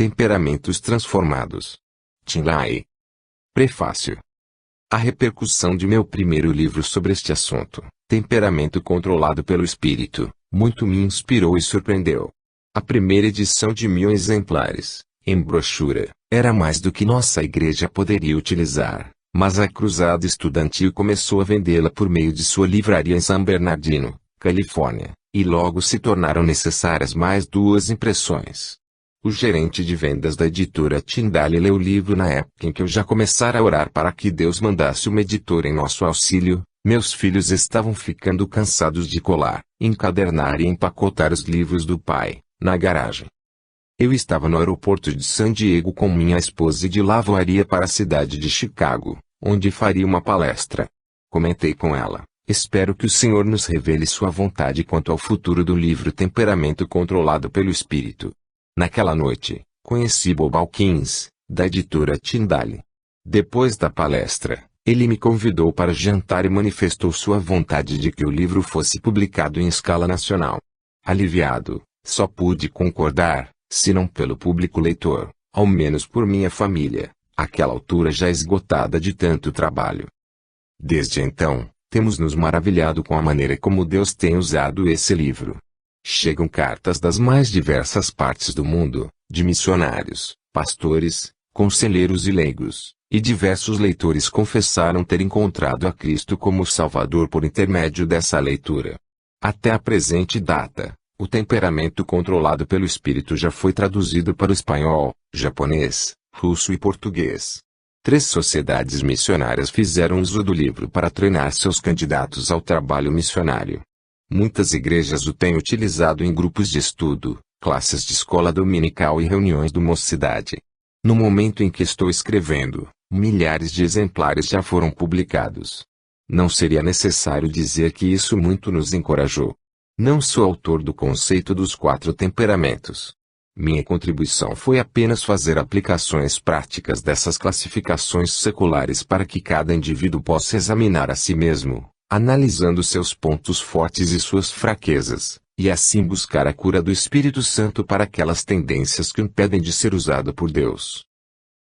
Temperamentos transformados. Tim LaHaye. Prefácio. A repercussão de meu primeiro livro sobre este assunto, Temperamento Controlado pelo Espírito, muito me inspirou e surpreendeu. A primeira edição de 1000 exemplares, em brochura, era mais do que nossa igreja poderia utilizar, mas a Cruzada Estudantil começou a vendê-la por meio de sua livraria em San Bernardino, Califórnia, e logo se tornaram necessárias mais 2 impressões. O gerente de vendas da editora Tyndale leu o livro na época em que eu já começara a orar para que Deus mandasse uma editora em nosso auxílio. Meus filhos estavam ficando cansados de colar, encadernar e empacotar os livros do pai, na garagem. Eu estava no aeroporto de San Diego com minha esposa e de lá voaria para a cidade de Chicago, onde faria uma palestra. Comentei com ela: espero que o Senhor nos revele sua vontade quanto ao futuro do livro Temperamento Controlado pelo Espírito. Naquela noite, conheci Bob Hawkins, da editora Tyndale. Depois da palestra, ele me convidou para jantar e manifestou sua vontade de que o livro fosse publicado em escala nacional. Aliviado, só pude concordar, se não pelo público leitor, ao menos por minha família, àquela altura já esgotada de tanto trabalho. Desde então, temos nos maravilhado com a maneira como Deus tem usado esse livro. Chegam cartas das mais diversas partes do mundo, de missionários, pastores, conselheiros e leigos, e diversos leitores confessaram ter encontrado a Cristo como Salvador por intermédio dessa leitura. Até a presente data, o Temperamento Controlado pelo Espírito já foi traduzido para o espanhol, japonês, russo e português. 3 sociedades missionárias fizeram uso do livro para treinar seus candidatos ao trabalho missionário. Muitas igrejas o têm utilizado em grupos de estudo, classes de escola dominical e reuniões do Mocidade. No momento em que estou escrevendo, milhares de exemplares já foram publicados. Não seria necessário dizer que isso muito nos encorajou. Não sou autor do conceito dos 4 temperamentos. Minha contribuição foi apenas fazer aplicações práticas dessas classificações seculares para que cada indivíduo possa examinar a si mesmo, analisando seus pontos fortes e suas fraquezas, e assim buscar a cura do Espírito Santo para aquelas tendências que o impedem de ser usado por Deus.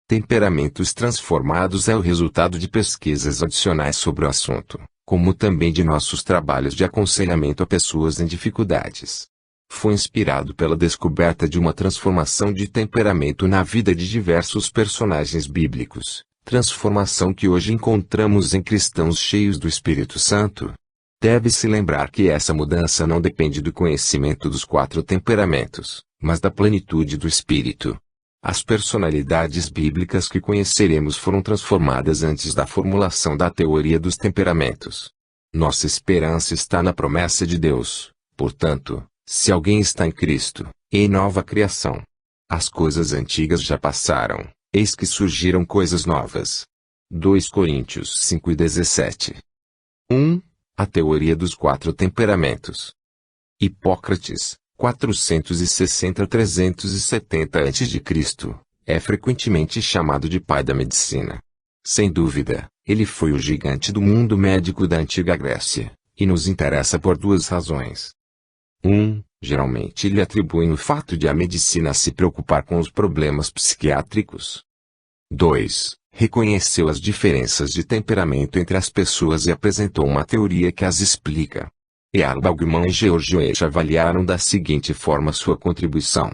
Temperamentos transformados é o resultado de pesquisas adicionais sobre o assunto, como também de nossos trabalhos de aconselhamento a pessoas em dificuldades. Foi inspirado pela descoberta de uma transformação de temperamento na vida de diversos personagens bíblicos. Transformação que hoje encontramos em cristãos cheios do Espírito Santo. Deve-se lembrar que essa mudança não depende do conhecimento dos 4 temperamentos, mas da plenitude do Espírito. As personalidades bíblicas que conheceremos foram transformadas antes da formulação da teoria dos temperamentos. Nossa esperança está na promessa de Deus. Portanto, se alguém está em Cristo, é nova criação. As coisas antigas já passaram. Eis que surgiram coisas novas. 2 Coríntios 5:17. 1. A teoria dos 4 temperamentos. Hipócrates, 460-370 a.C., é frequentemente chamado de pai da medicina. Sem dúvida, ele foi o gigante do mundo médico da antiga Grécia, e nos interessa por 2 razões. 1. Geralmente lhe atribuem o fato de a medicina se preocupar com os problemas psiquiátricos. 2. Reconheceu as diferenças de temperamento entre as pessoas e apresentou uma teoria que as explica. Earl e George Weah avaliaram da seguinte forma sua contribuição.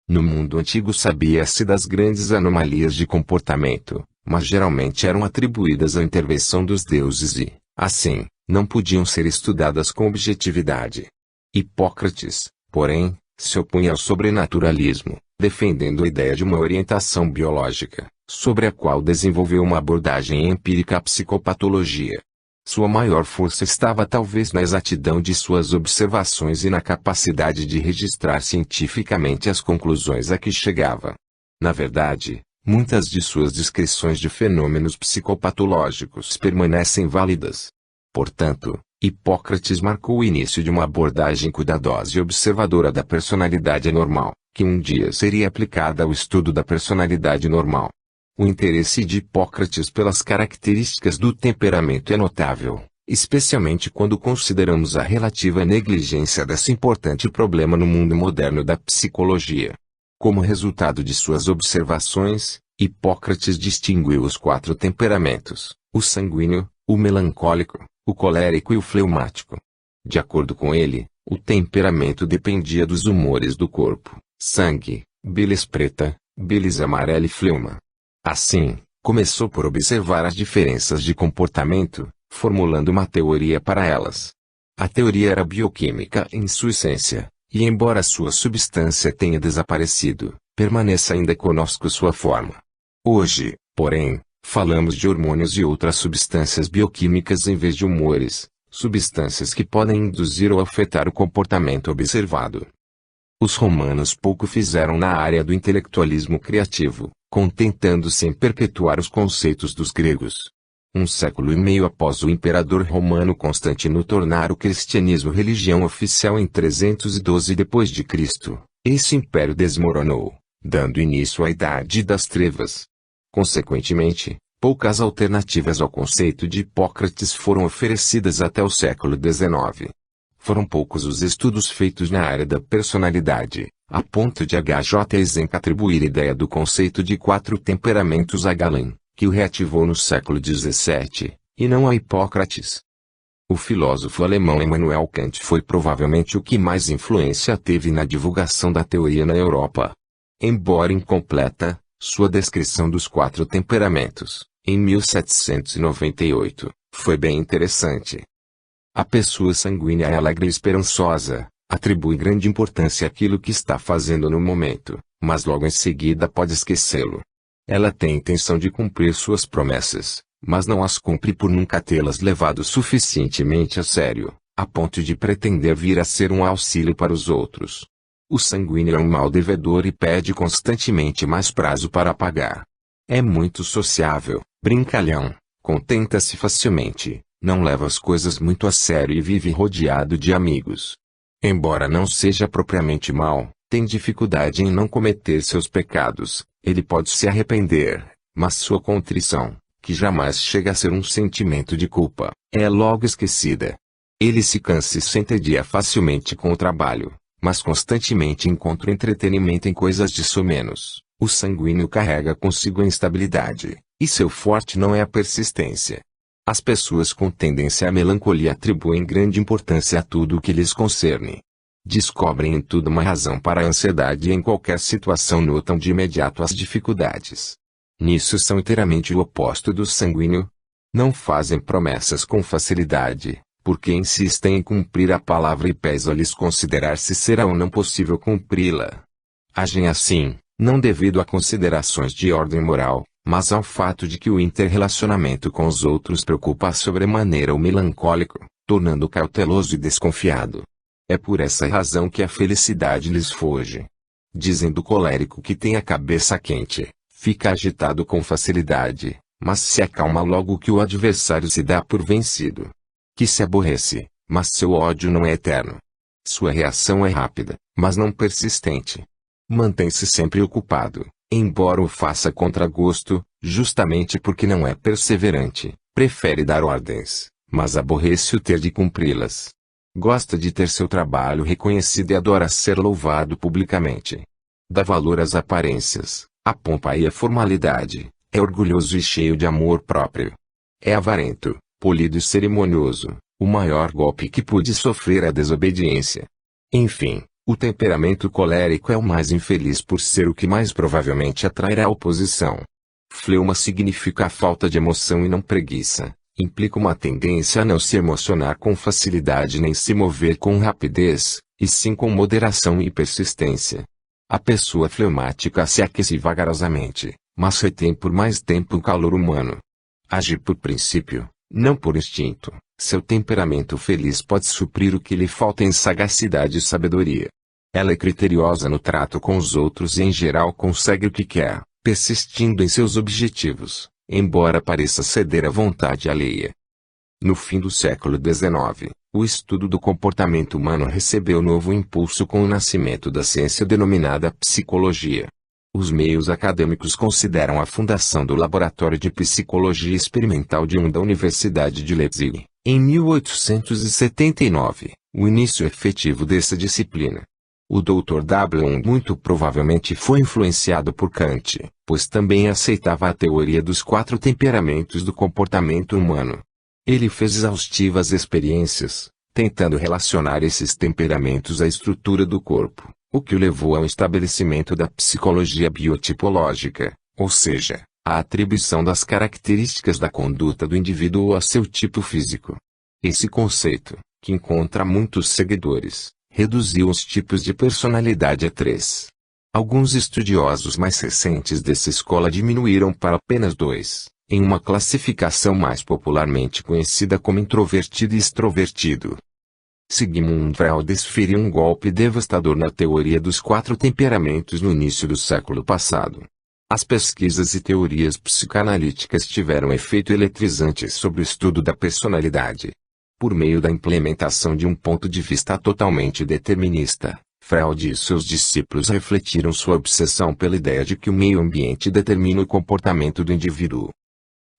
No mundo antigo sabia-se das grandes anomalias de comportamento, mas geralmente eram atribuídas à intervenção dos deuses e, assim, não podiam ser estudadas com objetividade. Hipócrates, porém, se opunha ao sobrenaturalismo, defendendo a ideia de uma orientação biológica, sobre a qual desenvolveu uma abordagem empírica à psicopatologia. Sua maior força estava talvez na exatidão de suas observações e na capacidade de registrar cientificamente as conclusões a que chegava. Na verdade, muitas de suas descrições de fenômenos psicopatológicos permanecem válidas. Portanto, Hipócrates marcou o início de uma abordagem cuidadosa e observadora da personalidade anormal, que um dia seria aplicada ao estudo da personalidade normal. O interesse de Hipócrates pelas características do temperamento é notável, especialmente quando consideramos a relativa negligência desse importante problema no mundo moderno da psicologia. Como resultado de suas observações, Hipócrates distinguiu os 4 temperamentos: o sanguíneo, o melancólico, o colérico e o fleumático. De acordo com ele, o temperamento dependia dos humores do corpo: sangue, bilis preta, bilis amarela e fleuma. Assim, começou por observar as diferenças de comportamento, formulando uma teoria para elas. A teoria era bioquímica em sua essência, e embora sua substância tenha desaparecido, permanece ainda conosco sua forma. Hoje, porém, falamos de hormônios e outras substâncias bioquímicas em vez de humores, substâncias que podem induzir ou afetar o comportamento observado. Os romanos pouco fizeram na área do intelectualismo criativo, contentando-se em perpetuar os conceitos dos gregos. 1,5 século após o imperador romano Constantino tornar o cristianismo religião oficial em 312 d.C., esse império desmoronou, dando início à Idade das Trevas. Consequentemente, poucas alternativas ao conceito de Hipócrates foram oferecidas até o século XIX. Foram poucos os estudos feitos na área da personalidade, a ponto de H.J. Eisenk atribuir a ideia do conceito de 4 temperamentos a Galen, que o reativou no século XVII, e não a Hipócrates. O filósofo alemão Immanuel Kant foi provavelmente o que mais influência teve na divulgação da teoria na Europa. Embora incompleta, sua descrição dos 4 temperamentos, em 1798, foi bem interessante. A pessoa sanguínea é alegre e esperançosa, atribui grande importância àquilo que está fazendo no momento, mas logo em seguida pode esquecê-lo. Ela tem intenção de cumprir suas promessas, mas não as cumpre por nunca tê-las levado suficientemente a sério, a ponto de pretender vir a ser um auxílio para os outros. O sanguíneo é um mau devedor e pede constantemente mais prazo para pagar. É muito sociável, brincalhão, contenta-se facilmente, não leva as coisas muito a sério e vive rodeado de amigos. Embora não seja propriamente mau, tem dificuldade em não cometer seus pecados. Ele pode se arrepender, mas sua contrição, que jamais chega a ser um sentimento de culpa, é logo esquecida. Ele se cansa e se entedia facilmente com o trabalho, mas constantemente encontra entretenimento em coisas de somenos. O sanguíneo carrega consigo a instabilidade, e seu forte não é a persistência. As pessoas com tendência à melancolia atribuem grande importância a tudo o que lhes concerne. Descobrem em tudo uma razão para a ansiedade e em qualquer situação notam de imediato as dificuldades. Nisso são inteiramente o oposto do sanguíneo. Não fazem promessas com facilidade, porque insistem em cumprir a palavra e pesa-lhes considerar se será ou não possível cumpri-la. Agem assim, não devido a considerações de ordem moral, mas ao fato de que o interrelacionamento com os outros preocupa sobremaneira o melancólico, tornando-o cauteloso e desconfiado. É por essa razão que a felicidade lhes foge. Dizem do colérico que tem a cabeça quente, fica agitado com facilidade, mas se acalma logo que o adversário se dá por vencido. Que se aborrece, mas seu ódio não é eterno. Sua reação é rápida, mas não persistente. Mantém-se sempre ocupado, embora o faça contra gosto, justamente porque não é perseverante, prefere dar ordens, mas aborrece o ter de cumpri-las. Gosta de ter seu trabalho reconhecido e adora ser louvado publicamente. Dá valor às aparências, à pompa e à formalidade, é orgulhoso e cheio de amor próprio. É avarento, polido e cerimonioso, o maior golpe que pude sofrer é a desobediência. Enfim, o temperamento colérico é o mais infeliz por ser o que mais provavelmente atrairá a oposição. Fleuma significa a falta de emoção e não preguiça. Implica uma tendência a não se emocionar com facilidade nem se mover com rapidez, e sim com moderação e persistência. A pessoa fleumática se aquece vagarosamente, mas retém por mais tempo o calor humano. Age por princípio, não por instinto. Seu temperamento feliz pode suprir o que lhe falta em sagacidade e sabedoria. Ela é criteriosa no trato com os outros e em geral consegue o que quer, persistindo em seus objetivos, embora pareça ceder à vontade alheia. No fim do século XIX, o estudo do comportamento humano recebeu novo impulso com o nascimento da ciência denominada psicologia. Os meios acadêmicos consideram a fundação do Laboratório de Psicologia Experimental de da Universidade de Leipzig, em 1879, o início efetivo dessa disciplina. O Dr. W. muito provavelmente foi influenciado por Kant, pois também aceitava a teoria dos 4 temperamentos do comportamento humano. Ele fez exaustivas experiências, tentando relacionar esses temperamentos à estrutura do corpo, o que o levou ao estabelecimento da psicologia biotipológica, ou seja, a atribuição das características da conduta do indivíduo a seu tipo físico. Esse conceito, que encontra muitos seguidores, reduziu os tipos de personalidade a 3. Alguns estudiosos mais recentes dessa escola diminuíram para apenas 2, em uma classificação mais popularmente conhecida como introvertido e extrovertido. Sigmund Freud desferiu um golpe devastador na teoria dos 4 temperamentos no início do século passado. As pesquisas e teorias psicanalíticas tiveram efeito eletrizante sobre o estudo da personalidade. Por meio da implementação de um ponto de vista totalmente determinista, Freud e seus discípulos refletiram sua obsessão pela ideia de que o meio ambiente determina o comportamento do indivíduo.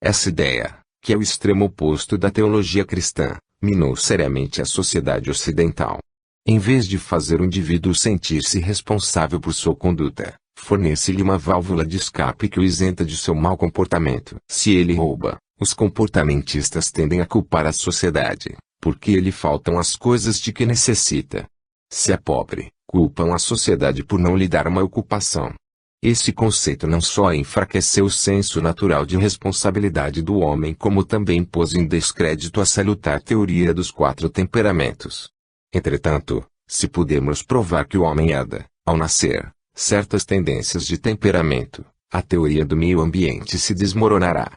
Essa ideia, que é o extremo oposto da teologia cristã, minou seriamente a sociedade ocidental. Em vez de fazer o indivíduo sentir-se responsável por sua conduta, fornece-lhe uma válvula de escape que o isenta de seu mau comportamento. Se ele rouba, os comportamentistas tendem a culpar a sociedade, porque lhe faltam as coisas de que necessita. Se é pobre, culpam a sociedade por não lhe dar uma ocupação. Esse conceito não só enfraqueceu o senso natural de responsabilidade do homem, como também pôs em descrédito a salutar teoria dos 4 temperamentos. Entretanto, se pudermos provar que o homem herda, ao nascer, certas tendências de temperamento, a teoria do meio ambiente se desmoronará.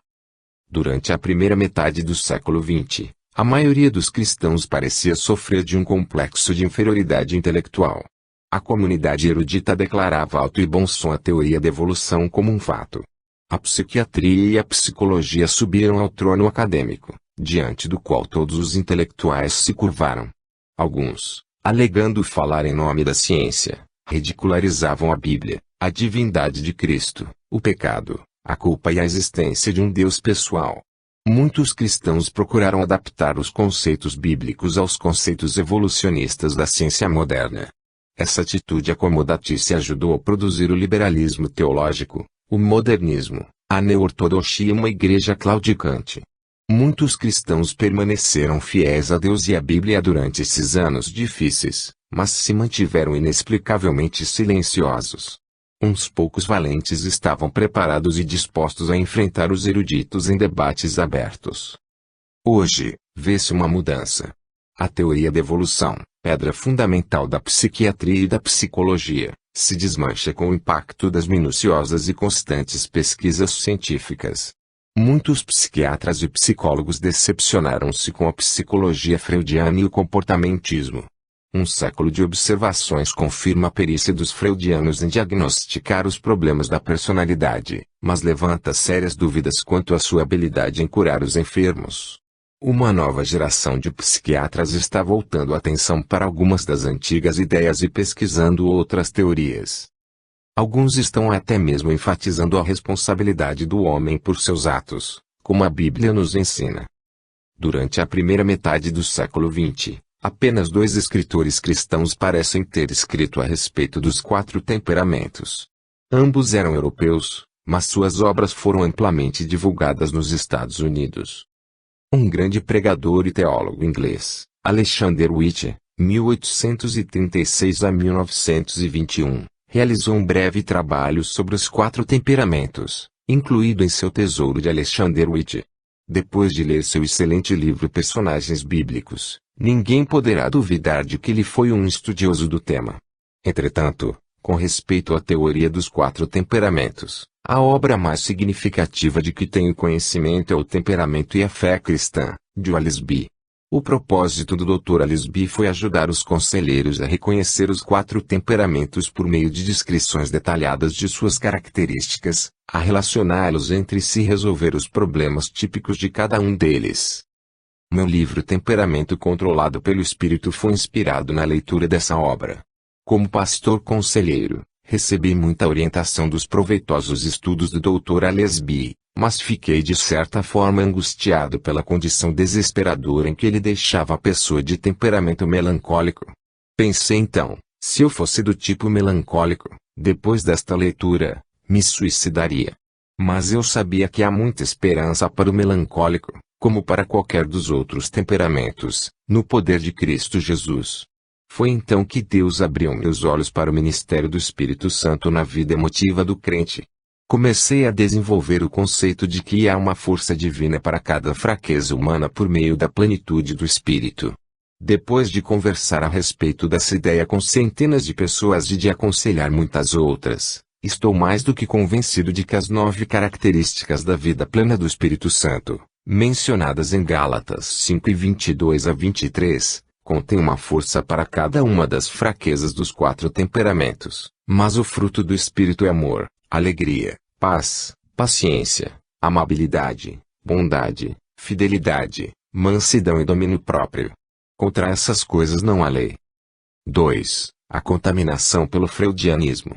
Durante a primeira metade do século XX, a maioria dos cristãos parecia sofrer de um complexo de inferioridade intelectual. A comunidade erudita declarava alto e bom som a teoria da evolução como um fato. A psiquiatria e a psicologia subiram ao trono acadêmico, diante do qual todos os intelectuais se curvaram. Alguns, alegando falar em nome da ciência, ridicularizavam a Bíblia, a divindade de Cristo, o pecado, a culpa e a existência de um Deus pessoal. Muitos cristãos procuraram adaptar os conceitos bíblicos aos conceitos evolucionistas da ciência moderna. Essa atitude acomodatícia ajudou a produzir o liberalismo teológico, o modernismo, a neo-ortodoxia e uma igreja claudicante. Muitos cristãos permaneceram fiéis a Deus e à Bíblia durante esses anos difíceis, mas se mantiveram inexplicavelmente silenciosos. Uns poucos valentes estavam preparados e dispostos a enfrentar os eruditos em debates abertos. Hoje, vê-se uma mudança. A teoria da evolução, pedra fundamental da psiquiatria e da psicologia, se desmancha com o impacto das minuciosas e constantes pesquisas científicas. Muitos psiquiatras e psicólogos decepcionaram-se com a psicologia freudiana e o comportamentismo. Um século de observações confirma a perícia dos freudianos em diagnosticar os problemas da personalidade, mas levanta sérias dúvidas quanto à sua habilidade em curar os enfermos. Uma nova geração de psiquiatras está voltando a atenção para algumas das antigas ideias e pesquisando outras teorias. Alguns estão até mesmo enfatizando a responsabilidade do homem por seus atos, como a Bíblia nos ensina. Durante a primeira metade do século XX, apenas 2 escritores cristãos parecem ter escrito a respeito dos 4 temperamentos. Ambos eram europeus, mas suas obras foram amplamente divulgadas nos Estados Unidos. Um grande pregador e teólogo inglês, Alexander Witch, 1836 a 1921, realizou um breve trabalho sobre os 4 temperamentos, incluído em seu Tesouro de Alexander Witch. Depois de ler seu excelente livro Personagens Bíblicos, ninguém poderá duvidar de que ele foi um estudioso do tema. Entretanto, com respeito à teoria dos 4 temperamentos, a obra mais significativa de que tenho conhecimento é O Temperamento e a Fé Cristã, de Wallesby. O propósito do Dr. Wallesby foi ajudar os conselheiros a reconhecer os 4 temperamentos por meio de descrições detalhadas de suas características, a relacioná-los entre si e resolver os problemas típicos de cada um deles. Meu livro Temperamento Controlado pelo Espírito foi inspirado na leitura dessa obra. Como pastor conselheiro, recebi muita orientação dos proveitosos estudos do Dr. Wallesby, mas fiquei de certa forma angustiado pela condição desesperadora em que ele deixava a pessoa de temperamento melancólico. Pensei então, Se eu fosse do tipo melancólico, depois desta leitura, me suicidaria. Mas eu sabia que há muita esperança para o melancólico, como para qualquer dos outros temperamentos, no poder de Cristo Jesus. Foi então que Deus abriu meus olhos para o ministério do Espírito Santo na vida emotiva do crente. Comecei a desenvolver o conceito de que há uma força divina para cada fraqueza humana por meio da plenitude do Espírito. Depois de conversar a respeito dessa ideia com centenas de pessoas e de aconselhar muitas outras, estou mais do que convencido de que as 9 características da vida plena do Espírito Santo, mencionadas em Gálatas 5:22-23, contêm uma força para cada uma das fraquezas dos 4 temperamentos, mas o fruto do Espírito é amor, alegria, paz, paciência, amabilidade, bondade, fidelidade, mansidão e domínio próprio. Contra essas coisas não há lei. 2. A contaminação pelo freudianismo.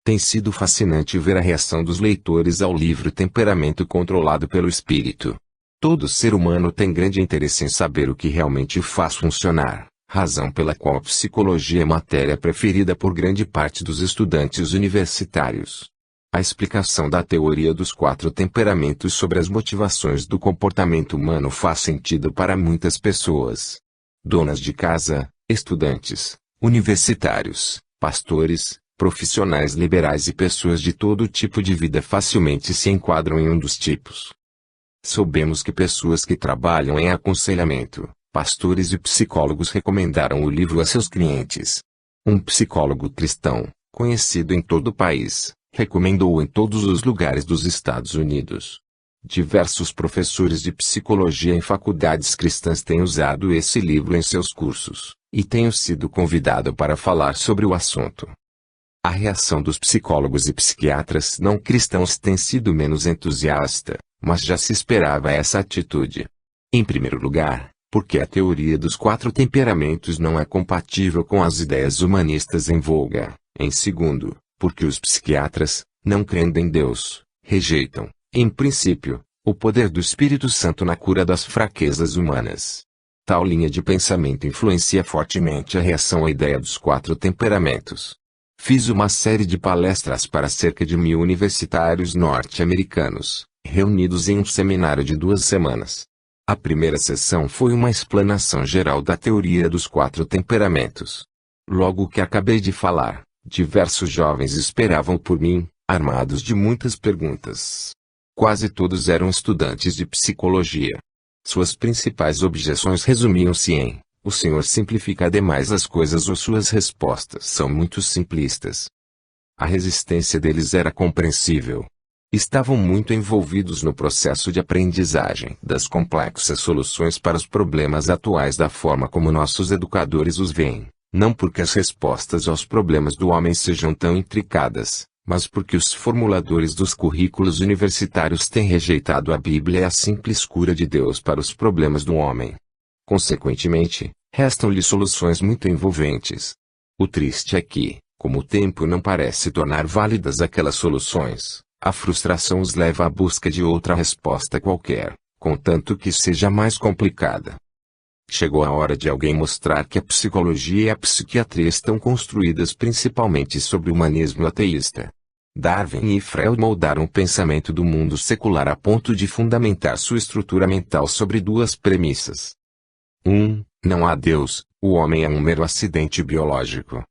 Tem sido fascinante ver a reação dos leitores ao livro Temperamento Controlado pelo Espírito. Todo ser humano tem grande interesse em saber o que realmente o faz funcionar, razão pela qual a psicologia é matéria preferida por grande parte dos estudantes universitários. A explicação da teoria dos 4 temperamentos sobre as motivações do comportamento humano faz sentido para muitas pessoas. Donas de casa, estudantes, universitários, pastores, profissionais liberais e pessoas de todo tipo de vida facilmente se enquadram em um dos tipos. Soubemos que pessoas que trabalham em aconselhamento, pastores e psicólogos recomendaram o livro a seus clientes. Um psicólogo cristão, conhecido em todo o país, recomendou-o em todos os lugares dos Estados Unidos. Diversos professores de psicologia em faculdades cristãs têm usado esse livro em seus cursos, e tenho sido convidado para falar sobre o assunto. A reação dos psicólogos e psiquiatras não cristãos tem sido menos entusiasta, mas já se esperava essa atitude. Em primeiro lugar, porque a teoria dos 4 temperamentos não é compatível com as ideias humanistas em voga. Em segundo, porque os psiquiatras, não crendo em Deus, rejeitam, em princípio, o poder do Espírito Santo na cura das fraquezas humanas. Tal linha de pensamento influencia fortemente a reação à ideia dos 4 temperamentos. Fiz uma série de palestras para cerca de 1000 universitários norte-americanos, reunidos em um seminário de 2 semanas. A primeira sessão foi uma explanação geral da teoria dos 4 temperamentos. Logo que acabei de falar, diversos jovens esperavam por mim, armados de muitas perguntas. Quase todos eram estudantes de psicologia. Suas principais objeções resumiam-se em: o senhor simplifica demais as coisas ou suas respostas são muito simplistas. A resistência deles era compreensível. Estavam muito envolvidos no processo de aprendizagem das complexas soluções para os problemas atuais da forma como nossos educadores os veem, não porque as respostas aos problemas do homem sejam tão intricadas, mas porque os formuladores dos currículos universitários têm rejeitado a Bíblia e a simples cura de Deus para os problemas do homem. Consequentemente, restam-lhe soluções muito envolventes. O triste é que, como o tempo não parece tornar válidas aquelas soluções, a frustração os leva à busca de outra resposta qualquer, contanto que seja mais complicada. Chegou a hora de alguém mostrar que a psicologia e a psiquiatria estão construídas principalmente sobre o humanismo ateísta. Darwin e Freud moldaram o pensamento do mundo secular a ponto de fundamentar sua estrutura mental sobre 2 premissas. 1. Não há Deus, o homem é um mero acidente biológico.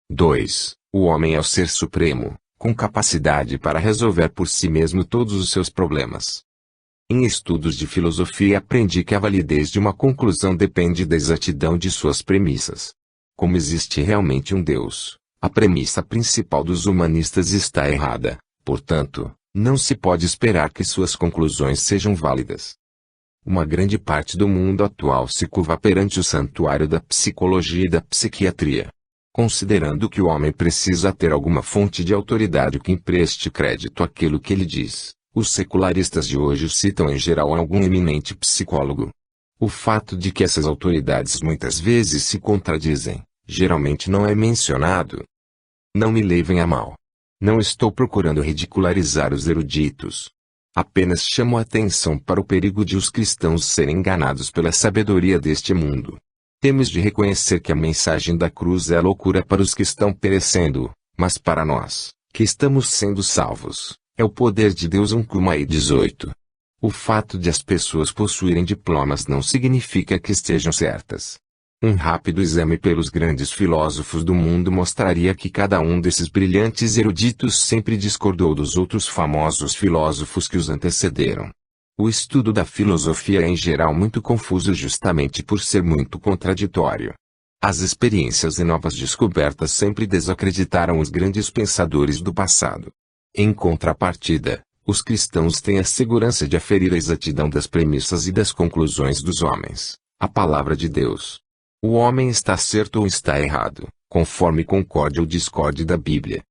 2. O homem é o ser supremo, com capacidade para resolver por si mesmo todos os seus problemas. Em estudos de filosofia aprendi que a validez de uma conclusão depende da exatidão de suas premissas. Como existe realmente um Deus, a premissa principal dos humanistas está errada, portanto, não se pode esperar que suas conclusões sejam válidas. Uma grande parte do mundo atual se curva perante o santuário da psicologia e da psiquiatria. Considerando que o homem precisa ter alguma fonte de autoridade que empreste crédito àquilo que ele diz, os secularistas de hoje citam em geral algum eminente psicólogo. O fato de que essas autoridades muitas vezes se contradizem, geralmente não é mencionado. Não me levem a mal. Não estou procurando ridicularizar os eruditos. Apenas chamo a atenção para o perigo de os cristãos serem enganados pela sabedoria deste mundo. Temos de reconhecer que a mensagem da cruz é loucura para os que estão perecendo, mas para nós, que estamos sendo salvos, é o poder de Deus. 1 Coríntios 18. O fato de as pessoas possuírem diplomas não significa que estejam certas. Um rápido exame pelos grandes filósofos do mundo mostraria que cada um desses brilhantes eruditos sempre discordou dos outros famosos filósofos que os antecederam. O estudo da filosofia é em geral muito confuso justamente por ser muito contraditório. As experiências e novas descobertas sempre desacreditaram os grandes pensadores do passado. Em contrapartida, os cristãos têm a segurança de aferir a exatidão das premissas e das conclusões dos homens, a palavra de Deus. O homem está certo ou está errado, conforme concorde ou discorde da Bíblia.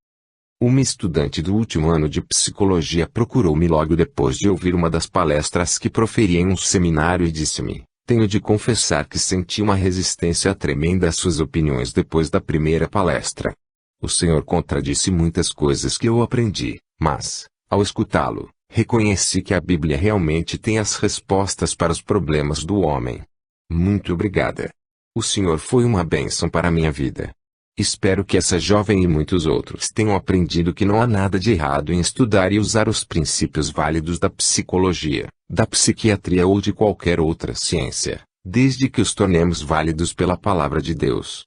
Uma estudante do último ano de psicologia procurou-me logo depois de ouvir uma das palestras que proferi em um seminário e disse-me: tenho de confessar que senti uma resistência tremenda às suas opiniões depois da primeira palestra. O senhor contradisse muitas coisas que eu aprendi, mas, ao escutá-lo, reconheci que a Bíblia realmente tem as respostas para os problemas do homem. Muito obrigada. O senhor foi uma bênção para a minha vida. Espero que essa jovem e muitos outros tenham aprendido que não há nada de errado em estudar e usar os princípios válidos da psicologia, da psiquiatria ou de qualquer outra ciência, desde que os tornemos válidos pela palavra de Deus.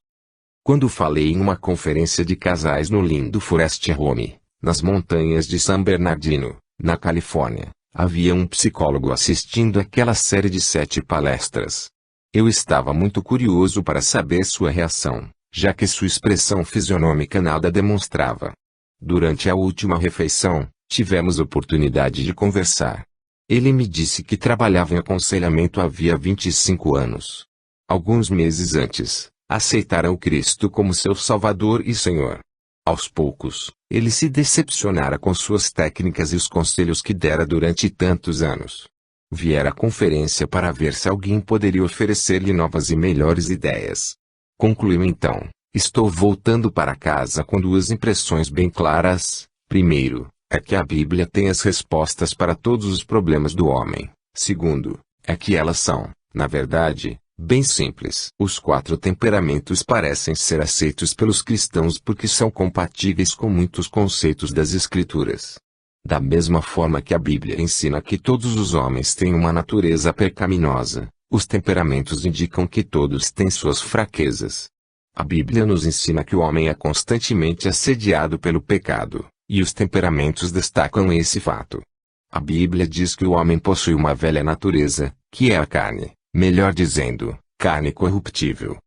Quando falei em uma conferência de casais no lindo Forest Home, nas montanhas de San Bernardino, na Califórnia, havia um psicólogo assistindo àquela série de 7 palestras. Eu estava muito curioso para saber sua reação, já que sua expressão fisionômica nada demonstrava. Durante a última refeição, tivemos oportunidade de conversar. Ele me disse que trabalhava em aconselhamento havia 25 anos. Alguns meses antes, aceitara o Cristo como seu Salvador e Senhor. Aos poucos, ele se decepcionara com suas técnicas e os conselhos que dera durante tantos anos. Viera à conferência para ver se alguém poderia oferecer-lhe novas e melhores ideias. Concluiu então: estou voltando para casa com 2 impressões bem claras. Primeiro, é que a Bíblia tem as respostas para todos os problemas do homem. Segundo, é que elas são, na verdade, bem simples. Os 4 temperamentos parecem ser aceitos pelos cristãos porque são compatíveis com muitos conceitos das Escrituras. Da mesma forma que a Bíblia ensina que todos os homens têm uma natureza pecaminosa, os temperamentos indicam que todos têm suas fraquezas. A Bíblia nos ensina que o homem é constantemente assediado pelo pecado, e os temperamentos destacam esse fato. A Bíblia diz que o homem possui uma velha natureza, que é a carne, melhor dizendo, carne corruptível.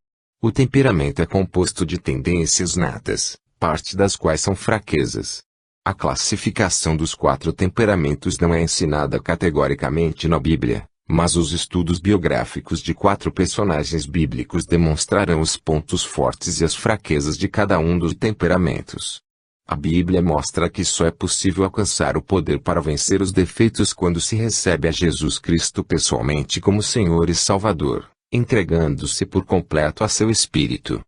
O temperamento é composto de tendências natas, parte das quais são fraquezas. A classificação dos 4 temperamentos não é ensinada categoricamente na Bíblia, mas os estudos biográficos de 4 personagens bíblicos demonstrarão os pontos fortes e as fraquezas de cada um dos temperamentos. A Bíblia mostra que só é possível alcançar o poder para vencer os defeitos quando se recebe a Jesus Cristo pessoalmente como Senhor e Salvador, entregando-se por completo a seu Espírito.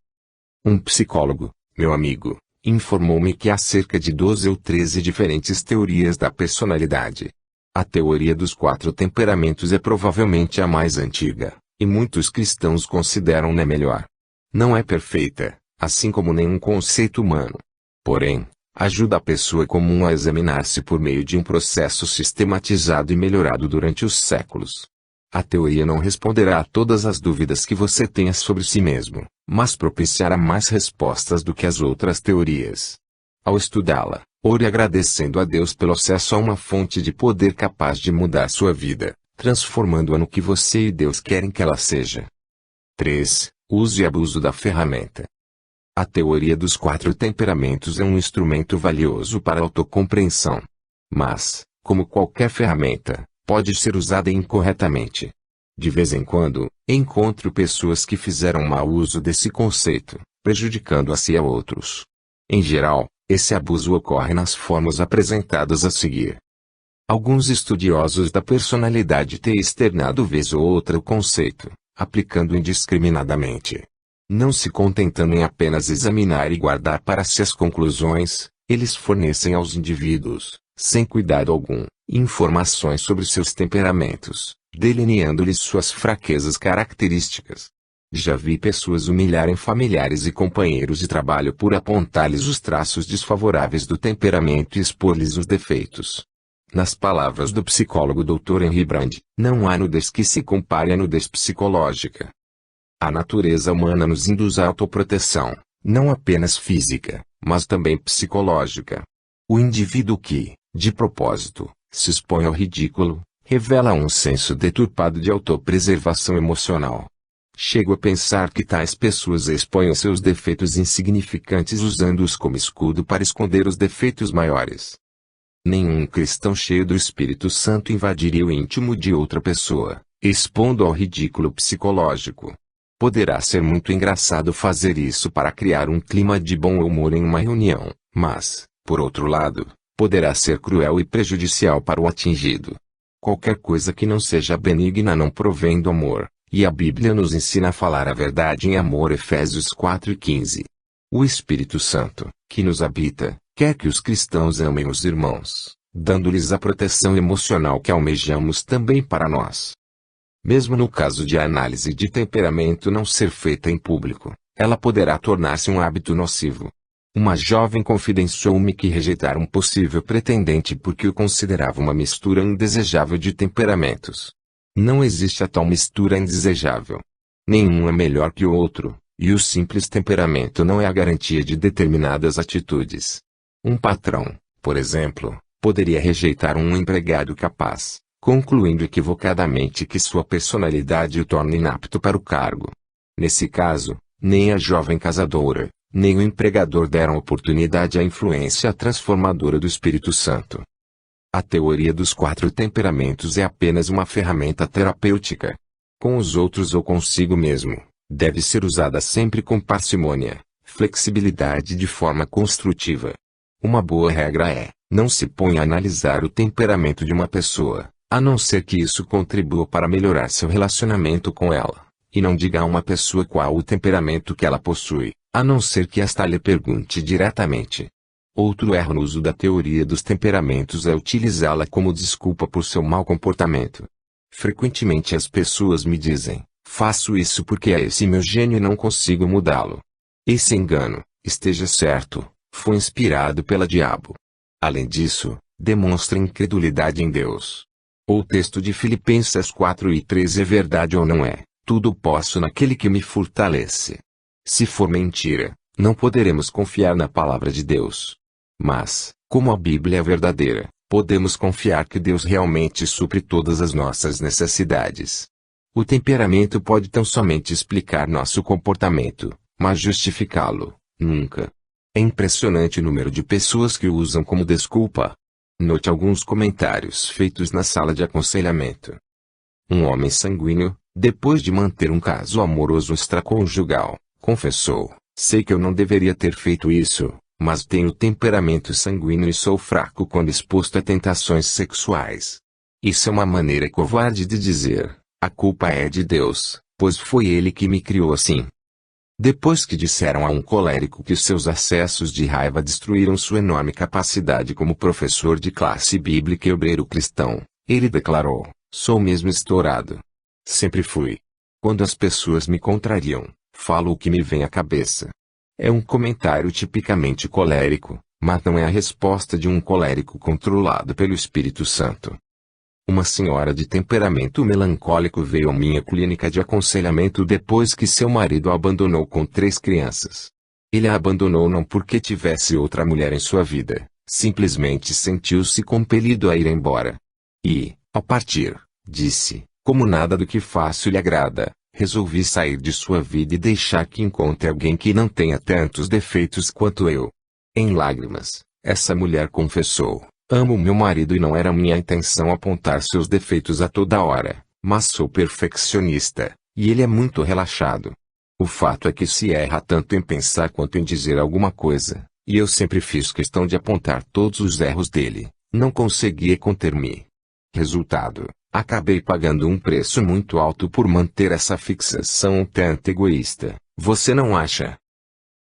Um psicólogo, meu amigo, informou-me que há cerca de 12 ou 13 diferentes teorias da personalidade. A teoria dos 4 temperamentos é provavelmente a mais antiga, e muitos cristãos consideram-na melhor. Não é perfeita, assim como nenhum conceito humano. Porém, ajuda a pessoa comum a examinar-se por meio de um processo sistematizado e melhorado durante os séculos. A teoria não responderá a todas as dúvidas que você tenha sobre si mesmo, mas propiciará mais respostas do que as outras teorias. Ao estudá-la, ore agradecendo a Deus pelo acesso a uma fonte de poder capaz de mudar sua vida, transformando-a no que você e Deus querem que ela seja. 3. Uso e abuso da ferramenta. A teoria dos 4 temperamentos é um instrumento valioso para a autocompreensão. Mas, como qualquer ferramenta, pode ser usada incorretamente. De vez em quando, encontro pessoas que fizeram mau uso desse conceito, prejudicando a si e a outros. Em geral, esse abuso ocorre nas formas apresentadas a seguir. Alguns estudiosos da personalidade têm externado vez ou outra o conceito, aplicando indiscriminadamente. Não se contentando em apenas examinar e guardar para si as conclusões, eles fornecem aos indivíduos, sem cuidado algum, informações sobre seus temperamentos, delineando-lhes suas fraquezas características. Já vi pessoas humilharem familiares e companheiros de trabalho por apontar-lhes os traços desfavoráveis do temperamento e expor-lhes os defeitos. Nas palavras do psicólogo Dr. Henry Brand, não há nudez que se compare à nudez psicológica. A natureza humana nos induz à autoproteção, não apenas física, mas também psicológica. O indivíduo que, de propósito, se expõe ao ridículo, revela um senso deturpado de autopreservação emocional. Chego a pensar que tais pessoas expõem os seus defeitos insignificantes usando-os como escudo para esconder os defeitos maiores. Nenhum cristão cheio do Espírito Santo invadiria o íntimo de outra pessoa, expondo ao ridículo psicológico. Poderá ser muito engraçado fazer isso para criar um clima de bom humor em uma reunião, mas, por outro lado, poderá ser cruel e prejudicial para o atingido. Qualquer coisa que não seja benigna não provém do amor. E a Bíblia nos ensina a falar a verdade em amor. Efésios 4:15. O Espírito Santo, que nos habita, quer que os cristãos amem os irmãos, dando-lhes a proteção emocional que almejamos também para nós. Mesmo no caso de a análise de temperamento não ser feita em público, ela poderá tornar-se um hábito nocivo. Uma jovem confidenciou-me que rejeitara um possível pretendente porque o considerava uma mistura indesejável de temperamentos. Não existe a tal mistura indesejável. Nenhum é melhor que o outro, e o simples temperamento não é a garantia de determinadas atitudes. Um patrão, por exemplo, poderia rejeitar um empregado capaz, concluindo equivocadamente que sua personalidade o torna inapto para o cargo. Nesse caso, nem a jovem casadora, nem o empregador deram oportunidade à influência transformadora do Espírito Santo. A teoria dos 4 temperamentos é apenas uma ferramenta terapêutica. Com os outros ou consigo mesmo, deve ser usada sempre com parcimônia, flexibilidade e de forma construtiva. Uma boa regra é, não se ponha a analisar o temperamento de uma pessoa, a não ser que isso contribua para melhorar seu relacionamento com ela, e não diga a uma pessoa qual o temperamento que ela possui, a não ser que esta lhe pergunte diretamente. Outro erro no uso da teoria dos temperamentos é utilizá-la como desculpa por seu mau comportamento. Frequentemente as pessoas me dizem, faço isso porque é esse meu gênio e não consigo mudá-lo. Esse engano, esteja certo, foi inspirado pela diabo. Além disso, demonstra incredulidade em Deus. O texto de Filipenses 4:13 é verdade ou não é, tudo posso naquele que me fortalece. Se for mentira, não poderemos confiar na palavra de Deus. Mas, como a Bíblia é verdadeira, podemos confiar que Deus realmente supre todas as nossas necessidades. O temperamento pode tão somente explicar nosso comportamento, mas justificá-lo, nunca. É impressionante o número de pessoas que o usam como desculpa. Note alguns comentários feitos na sala de aconselhamento. Um homem sanguíneo, depois de manter um caso amoroso extraconjugal, confessou, sei que eu não deveria ter feito isso, mas tenho temperamento sanguíneo e sou fraco quando exposto a tentações sexuais. Isso é uma maneira covarde de dizer, a culpa é de Deus, pois foi Ele que me criou assim. Depois que disseram a um colérico que seus acessos de raiva destruíram sua enorme capacidade como professor de classe bíblica e obreiro cristão, ele declarou, sou mesmo estourado. Sempre fui. Quando as pessoas me contrariam, falo o que me vem à cabeça. É um comentário tipicamente colérico, mas não é a resposta de um colérico controlado pelo Espírito Santo. Uma senhora de temperamento melancólico veio à minha clínica de aconselhamento depois que seu marido a abandonou com 3 crianças. Ele a abandonou não porque tivesse outra mulher em sua vida, simplesmente sentiu-se compelido a ir embora. E, ao partir, disse, como nada do que faço lhe agrada, resolvi sair de sua vida e deixar que encontre alguém que não tenha tantos defeitos quanto eu. Em lágrimas, essa mulher confessou, amo meu marido e não era minha intenção apontar seus defeitos a toda hora, mas sou perfeccionista, e ele é muito relaxado. O fato é que se erra tanto em pensar quanto em dizer alguma coisa, e eu sempre fiz questão de apontar todos os erros dele, não conseguia conter-me. Resultado, acabei pagando um preço muito alto por manter essa fixação um tanto egoísta, você não acha?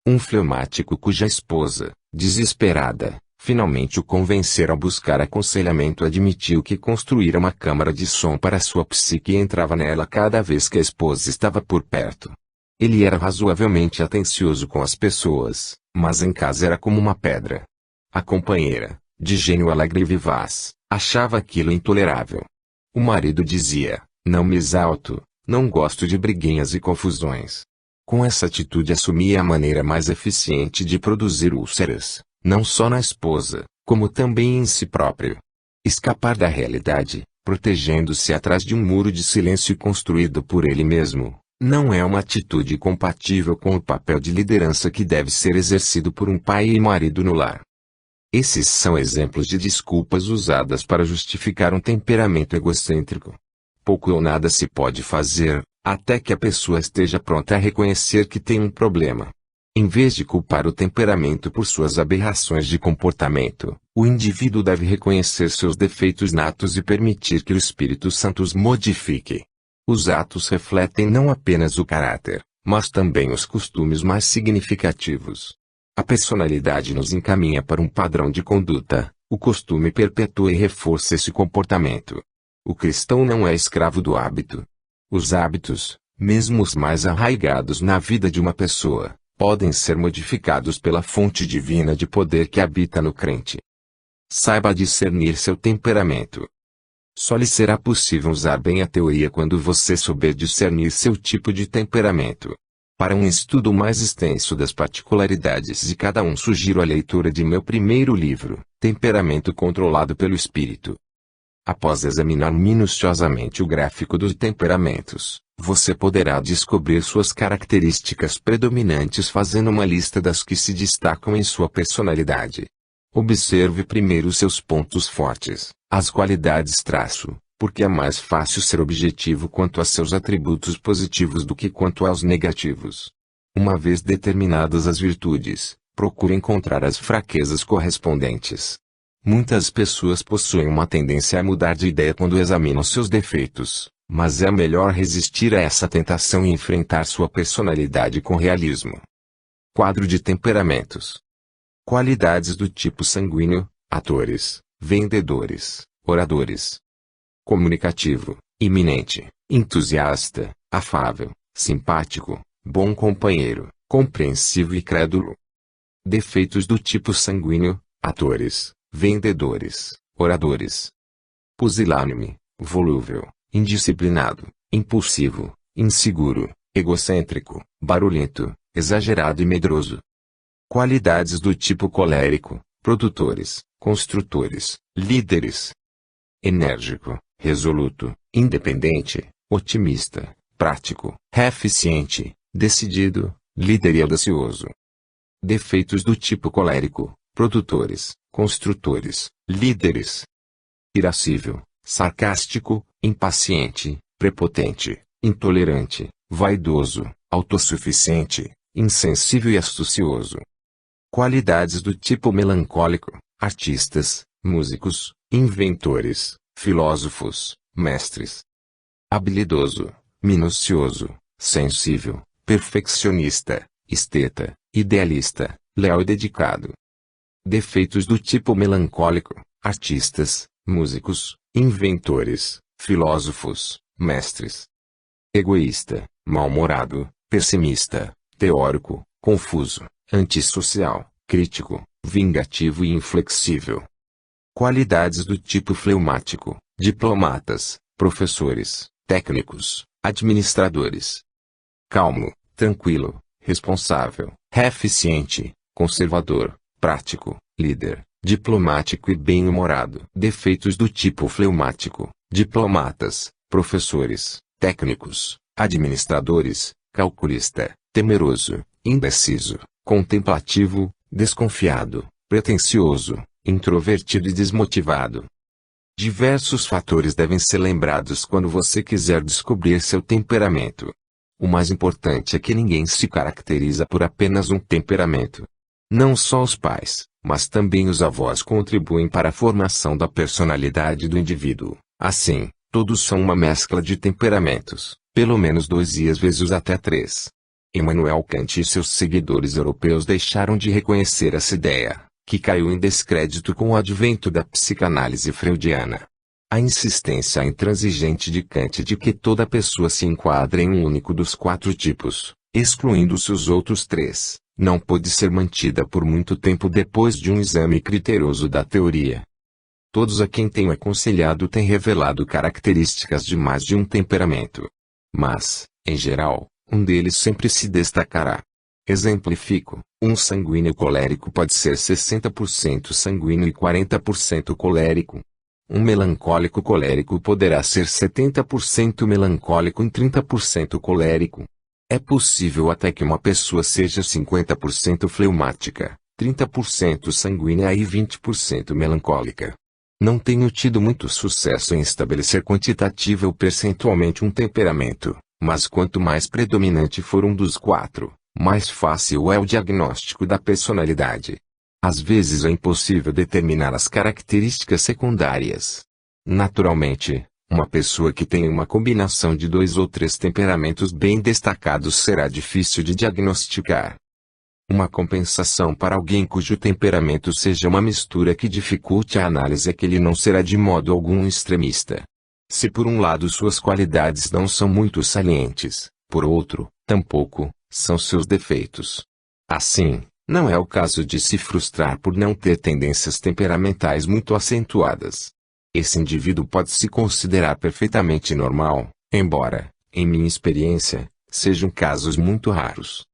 Um fleumático cuja esposa, desesperada, finalmente o convencer a buscar aconselhamento admitiu que construíra uma câmara de som para sua psique e entrava nela cada vez que a esposa estava por perto. Ele era razoavelmente atencioso com as pessoas, mas em casa era como uma pedra. A companheira, de gênio alegre e vivaz, achava aquilo intolerável. O marido dizia: não me exalto, não gosto de briguinhas e confusões. Com essa atitude assumia a maneira mais eficiente de produzir úlceras, não só na esposa, como também em si próprio. Escapar da realidade, protegendo-se atrás de um muro de silêncio construído por ele mesmo, não é uma atitude compatível com o papel de liderança que deve ser exercido por um pai e marido no lar. Esses são exemplos de desculpas usadas para justificar um temperamento egocêntrico. Pouco ou nada se pode fazer, até que a pessoa esteja pronta a reconhecer que tem um problema. Em vez de culpar o temperamento por suas aberrações de comportamento, o indivíduo deve reconhecer seus defeitos natos e permitir que o Espírito Santo os modifique. Os atos refletem não apenas o caráter, mas também os costumes mais significativos. A personalidade nos encaminha para um padrão de conduta, o costume perpetua e reforça esse comportamento. O cristão não é escravo do hábito. Os hábitos, mesmo os mais arraigados na vida de uma pessoa, podem ser modificados pela fonte divina de poder que habita no crente. Saiba discernir seu temperamento. Só lhe será possível usar bem a teoria quando você souber discernir seu tipo de temperamento. Para um estudo mais extenso das particularidades de cada um, sugiro a leitura de meu primeiro livro, Temperamento Controlado pelo Espírito. Após examinar minuciosamente o gráfico dos temperamentos, você poderá descobrir suas características predominantes fazendo uma lista das que se destacam em sua personalidade. Observe primeiro seus pontos fortes, as qualidades-traço, porque é mais fácil ser objetivo quanto a seus atributos positivos do que quanto aos negativos. Uma vez determinadas as virtudes, procure encontrar as fraquezas correspondentes. Muitas pessoas possuem uma tendência a mudar de ideia quando examinam seus defeitos, mas é melhor resistir a essa tentação e enfrentar sua personalidade com realismo. Quadro de temperamentos. Qualidades do tipo sanguíneo: atores, vendedores, oradores. Comunicativo, iminente, entusiasta, afável, simpático, bom companheiro, compreensivo e crédulo. Defeitos do tipo sanguíneo: atores, vendedores, oradores. Pusilânime, volúvel, indisciplinado, impulsivo, inseguro, egocêntrico, barulhento, exagerado e medroso. Qualidades do tipo colérico: produtores, construtores, líderes. Enérgico, resoluto, independente, otimista, prático, eficiente, decidido, líder e audacioso. Defeitos do tipo colérico: produtores, construtores, líderes. Irascível, sarcástico, impaciente, prepotente, intolerante, vaidoso, autossuficiente, insensível e astucioso. Qualidades do tipo melancólico: artistas, músicos, inventores, filósofos, mestres. Habilidoso, minucioso, sensível, perfeccionista, esteta, idealista, leal e dedicado. Defeitos do tipo melancólico: artistas, músicos, inventores, filósofos, mestres. Egoísta, mal-humorado, pessimista, teórico, confuso, antissocial, crítico, vingativo e inflexível. Qualidades do tipo fleumático: diplomatas, professores, técnicos, administradores. Calmo, tranquilo, responsável, eficiente, conservador, prático, líder, diplomático e bem-humorado. Defeitos do tipo fleumático: diplomatas, professores, técnicos, administradores, calculista, temeroso, indeciso, contemplativo, desconfiado, pretensioso, introvertido e desmotivado. Diversos fatores devem ser lembrados quando você quiser descobrir seu temperamento. O mais importante é que ninguém se caracteriza por apenas um temperamento. Não só os pais, mas também os avós contribuem para a formação da personalidade do indivíduo. Assim, todos são uma mescla de temperamentos, pelo menos 2 e às vezes até 3. Immanuel Kant e seus seguidores europeus deixaram de reconhecer essa ideia, que caiu em descrédito com o advento da psicanálise freudiana. A insistência intransigente de Kant de que toda pessoa se enquadra em um único dos 4 tipos, excluindo-se os outros três, não pôde ser mantida por muito tempo depois de um exame criterioso da teoria. Todos a quem tenho aconselhado têm revelado características de mais de um temperamento. Mas, em geral, um deles sempre se destacará. Exemplifico, um sanguíneo colérico pode ser 60% sanguíneo e 40% colérico. Um melancólico colérico poderá ser 70% melancólico e 30% colérico. É possível até que uma pessoa seja 50% fleumática, 30% sanguínea e 20% melancólica. Não tenho tido muito sucesso em estabelecer quantitativa ou percentualmente um temperamento, mas quanto mais predominante for um dos quatro, mais fácil é o diagnóstico da personalidade. Às vezes é impossível determinar as características secundárias. Naturalmente, uma pessoa que tem uma combinação de 2 ou 3 temperamentos bem destacados será difícil de diagnosticar. Uma compensação para alguém cujo temperamento seja uma mistura que dificulte a análise é que ele não será de modo algum extremista. Se por um lado suas qualidades não são muito salientes, por outro, tampouco, são seus defeitos. Assim, não é o caso de se frustrar por não ter tendências temperamentais muito acentuadas. Esse indivíduo pode se considerar perfeitamente normal, embora, em minha experiência, sejam casos muito raros.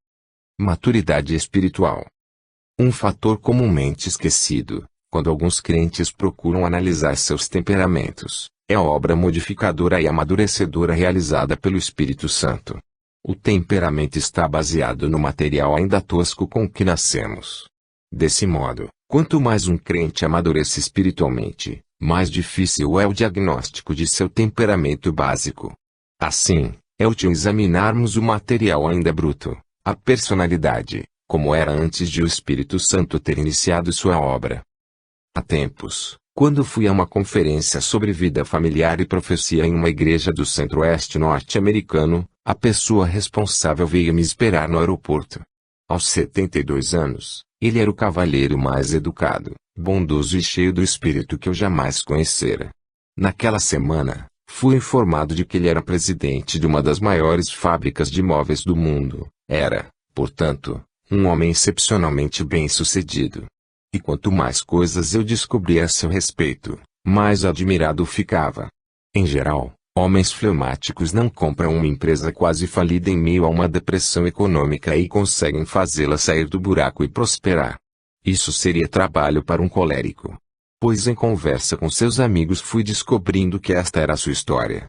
Maturidade espiritual. Um fator comumente esquecido, quando alguns crentes procuram analisar seus temperamentos, é a obra modificadora e amadurecedora realizada pelo Espírito Santo. O temperamento está baseado no material ainda tosco com que nascemos. Desse modo, quanto mais um crente amadurece espiritualmente, mais difícil é o diagnóstico de seu temperamento básico. Assim, é útil examinarmos o material ainda bruto, a personalidade, como era antes de o Espírito Santo ter iniciado sua obra. Há tempos, quando fui a uma conferência sobre vida familiar e profecia em uma igreja do centro-oeste norte-americano, a pessoa responsável veio me esperar no aeroporto. Aos 72 anos, ele era o cavalheiro mais educado, bondoso e cheio do espírito que eu jamais conhecera. Naquela semana, fui informado de que ele era presidente de uma das maiores fábricas de móveis do mundo. Era, portanto, um homem excepcionalmente bem-sucedido. E quanto mais coisas eu descobria a seu respeito, mais admirado ficava. Em geral, homens fleumáticos não compram uma empresa quase falida em meio a uma depressão econômica e conseguem fazê-la sair do buraco e prosperar. Isso seria trabalho para um colérico. Pois em conversa com seus amigos fui descobrindo que esta era a sua história.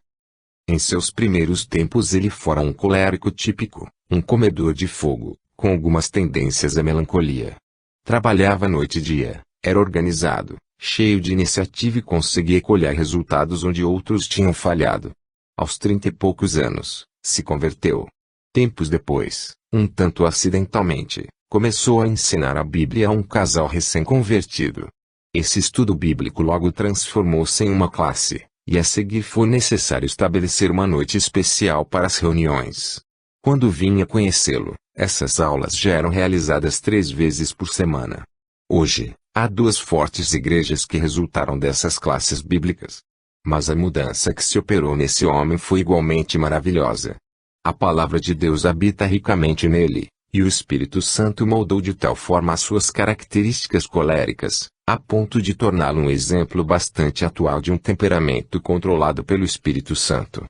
Em seus primeiros tempos ele fora um colérico típico, um comedor de fogo, com algumas tendências à melancolia. Trabalhava noite e dia, era organizado, cheio de iniciativa e conseguia colher resultados onde outros tinham falhado. Aos 30 e poucos anos, se converteu. Tempos depois, um tanto acidentalmente, começou a ensinar a Bíblia a um casal recém-convertido. Esse estudo bíblico logo transformou-se em uma classe, e a seguir foi necessário estabelecer uma noite especial para as reuniões. Quando vinha conhecê-lo, essas aulas já eram realizadas 3 vezes por semana. Hoje, há 2 fortes igrejas que resultaram dessas classes bíblicas. Mas a mudança que se operou nesse homem foi igualmente maravilhosa. A palavra de Deus habita ricamente nele, e o Espírito Santo moldou de tal forma as suas características coléricas, a ponto de torná-lo um exemplo bastante atual de um temperamento controlado pelo Espírito Santo.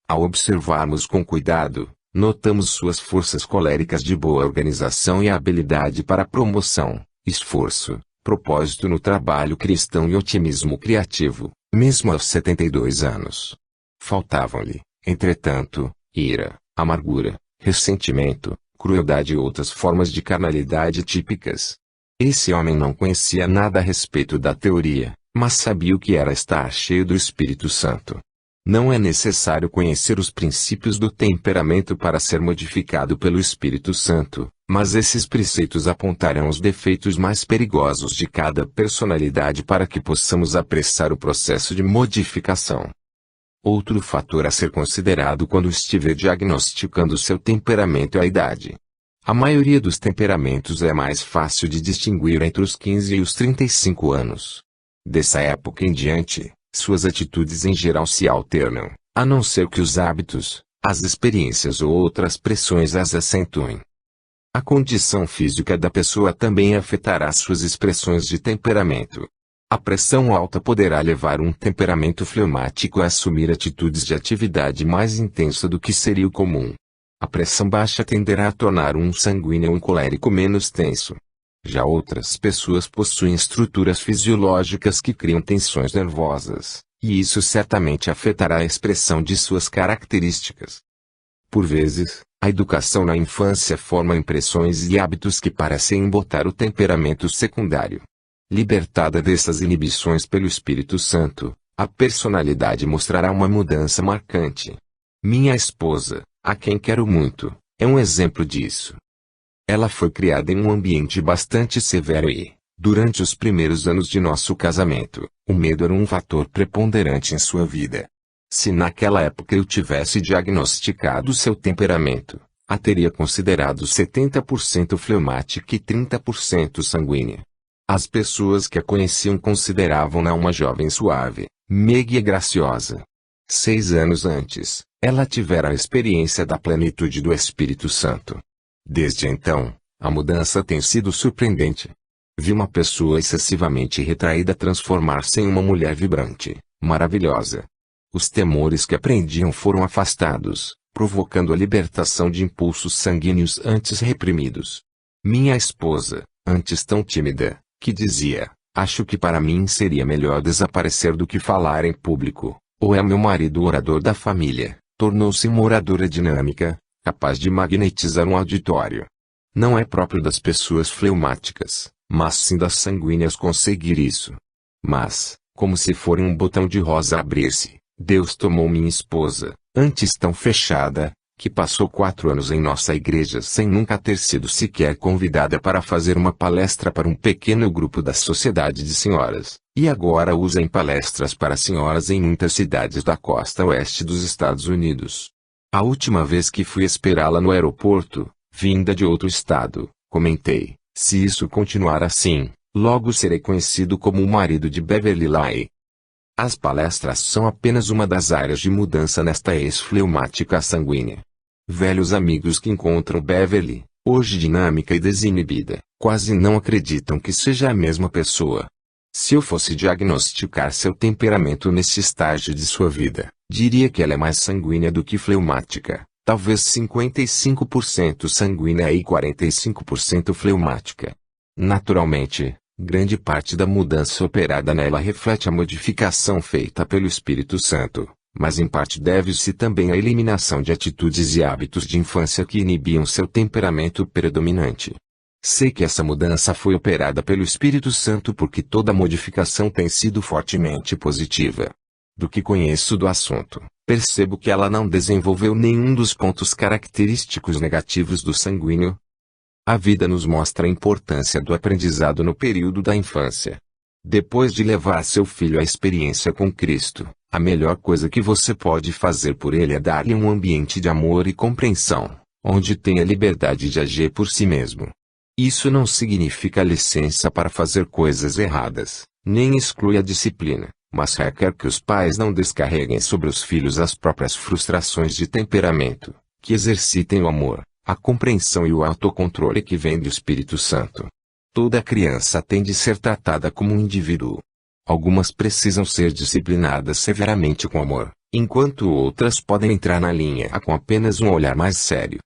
Ao observarmos com cuidado, notamos suas forças coléricas de boa organização e habilidade para promoção, esforço, propósito no trabalho cristão e otimismo criativo, mesmo aos 72 anos. Faltavam-lhe, entretanto, ira, amargura, ressentimento, crueldade e outras formas de carnalidade típicas. Esse homem não conhecia nada a respeito da teoria, mas sabia o que era estar cheio do Espírito Santo. Não é necessário conhecer os princípios do temperamento para ser modificado pelo Espírito Santo, mas esses preceitos apontarão os defeitos mais perigosos de cada personalidade para que possamos apressar o processo de modificação. Outro fator a ser considerado quando estiver diagnosticando seu temperamento é a idade. A maioria dos temperamentos é mais fácil de distinguir entre os 15 e os 35 anos. Dessa época em diante, suas atitudes em geral se alternam, a não ser que os hábitos, As experiências ou outras pressões as acentuem. A condição física da pessoa também afetará suas expressões de temperamento. A pressão alta poderá levar um temperamento fleumático a assumir atitudes de atividade mais intensa do que seria o comum. A pressão baixa tenderá a tornar um sanguíneo ou um colérico menos tenso. Já outras pessoas possuem estruturas fisiológicas que criam tensões nervosas, e isso certamente afetará a expressão de suas características. Por vezes, a educação na infância forma impressões e hábitos que parecem embotar o temperamento secundário. Libertada dessas inibições pelo Espírito Santo, a personalidade mostrará uma mudança marcante. Minha esposa, a quem quero muito, é um exemplo disso. Ela foi criada em um ambiente bastante severo e, durante os primeiros anos de nosso casamento, o medo era um fator preponderante em sua vida. Se naquela época eu tivesse diagnosticado seu temperamento, a teria considerado 70% fleumática e 30% sanguínea. As pessoas que a conheciam consideravam-na uma jovem suave, meiga e graciosa. 6 anos antes, ela tivera a experiência da plenitude do Espírito Santo. Desde então, a mudança tem sido surpreendente. Vi uma pessoa excessivamente retraída transformar-se em uma mulher vibrante, maravilhosa. Os temores que aprendiam foram afastados, provocando a libertação de impulsos sanguíneos antes reprimidos. Minha esposa, antes tão tímida, que dizia, acho que para mim seria melhor desaparecer do que falar em público, ou é meu marido o orador da família, tornou-se uma oradora dinâmica, capaz de magnetizar um auditório. Não é próprio das pessoas fleumáticas, mas sim das sanguíneas conseguir isso. Mas, como se for um botão de rosa abrir-se, Deus tomou minha esposa, antes tão fechada, que passou 4 anos em nossa igreja sem nunca ter sido sequer convidada para fazer uma palestra para um pequeno grupo da Sociedade de Senhoras, e agora usa em palestras para senhoras em muitas cidades da costa oeste dos Estados Unidos. A última vez que fui esperá-la no aeroporto, vinda de outro estado, comentei, se isso continuar assim, logo serei conhecido como o marido de Beverly Lai. As palestras são apenas uma das áreas de mudança nesta ex-fleumática sanguínea. Velhos amigos que encontram Beverly, hoje dinâmica e desinibida, quase não acreditam que seja a mesma pessoa. Se eu fosse diagnosticar seu temperamento nesse estágio de sua vida, diria que ela é mais sanguínea do que fleumática, talvez 55% sanguínea e 45% fleumática. Naturalmente, grande parte da mudança operada nela reflete a modificação feita pelo Espírito Santo, mas em parte deve-se também à eliminação de atitudes e hábitos de infância que inibiam seu temperamento predominante. Sei que essa mudança foi operada pelo Espírito Santo porque toda modificação tem sido fortemente positiva. Do que conheço do assunto, percebo que ela não desenvolveu nenhum dos pontos característicos negativos do sanguíneo. A vida nos mostra a importância do aprendizado no período da infância. Depois de levar seu filho à experiência com Cristo, a melhor coisa que você pode fazer por ele é dar-lhe um ambiente de amor e compreensão, onde tenha liberdade de agir por si mesmo. Isso não significa licença para fazer coisas erradas, nem exclui a disciplina, mas requer que os pais não descarreguem sobre os filhos as próprias frustrações de temperamento, que exercitem o amor, a compreensão e o autocontrole que vem do Espírito Santo. Toda criança tem de ser tratada como um indivíduo. Algumas precisam ser disciplinadas severamente com amor, enquanto outras podem entrar na linha com apenas um olhar mais sério.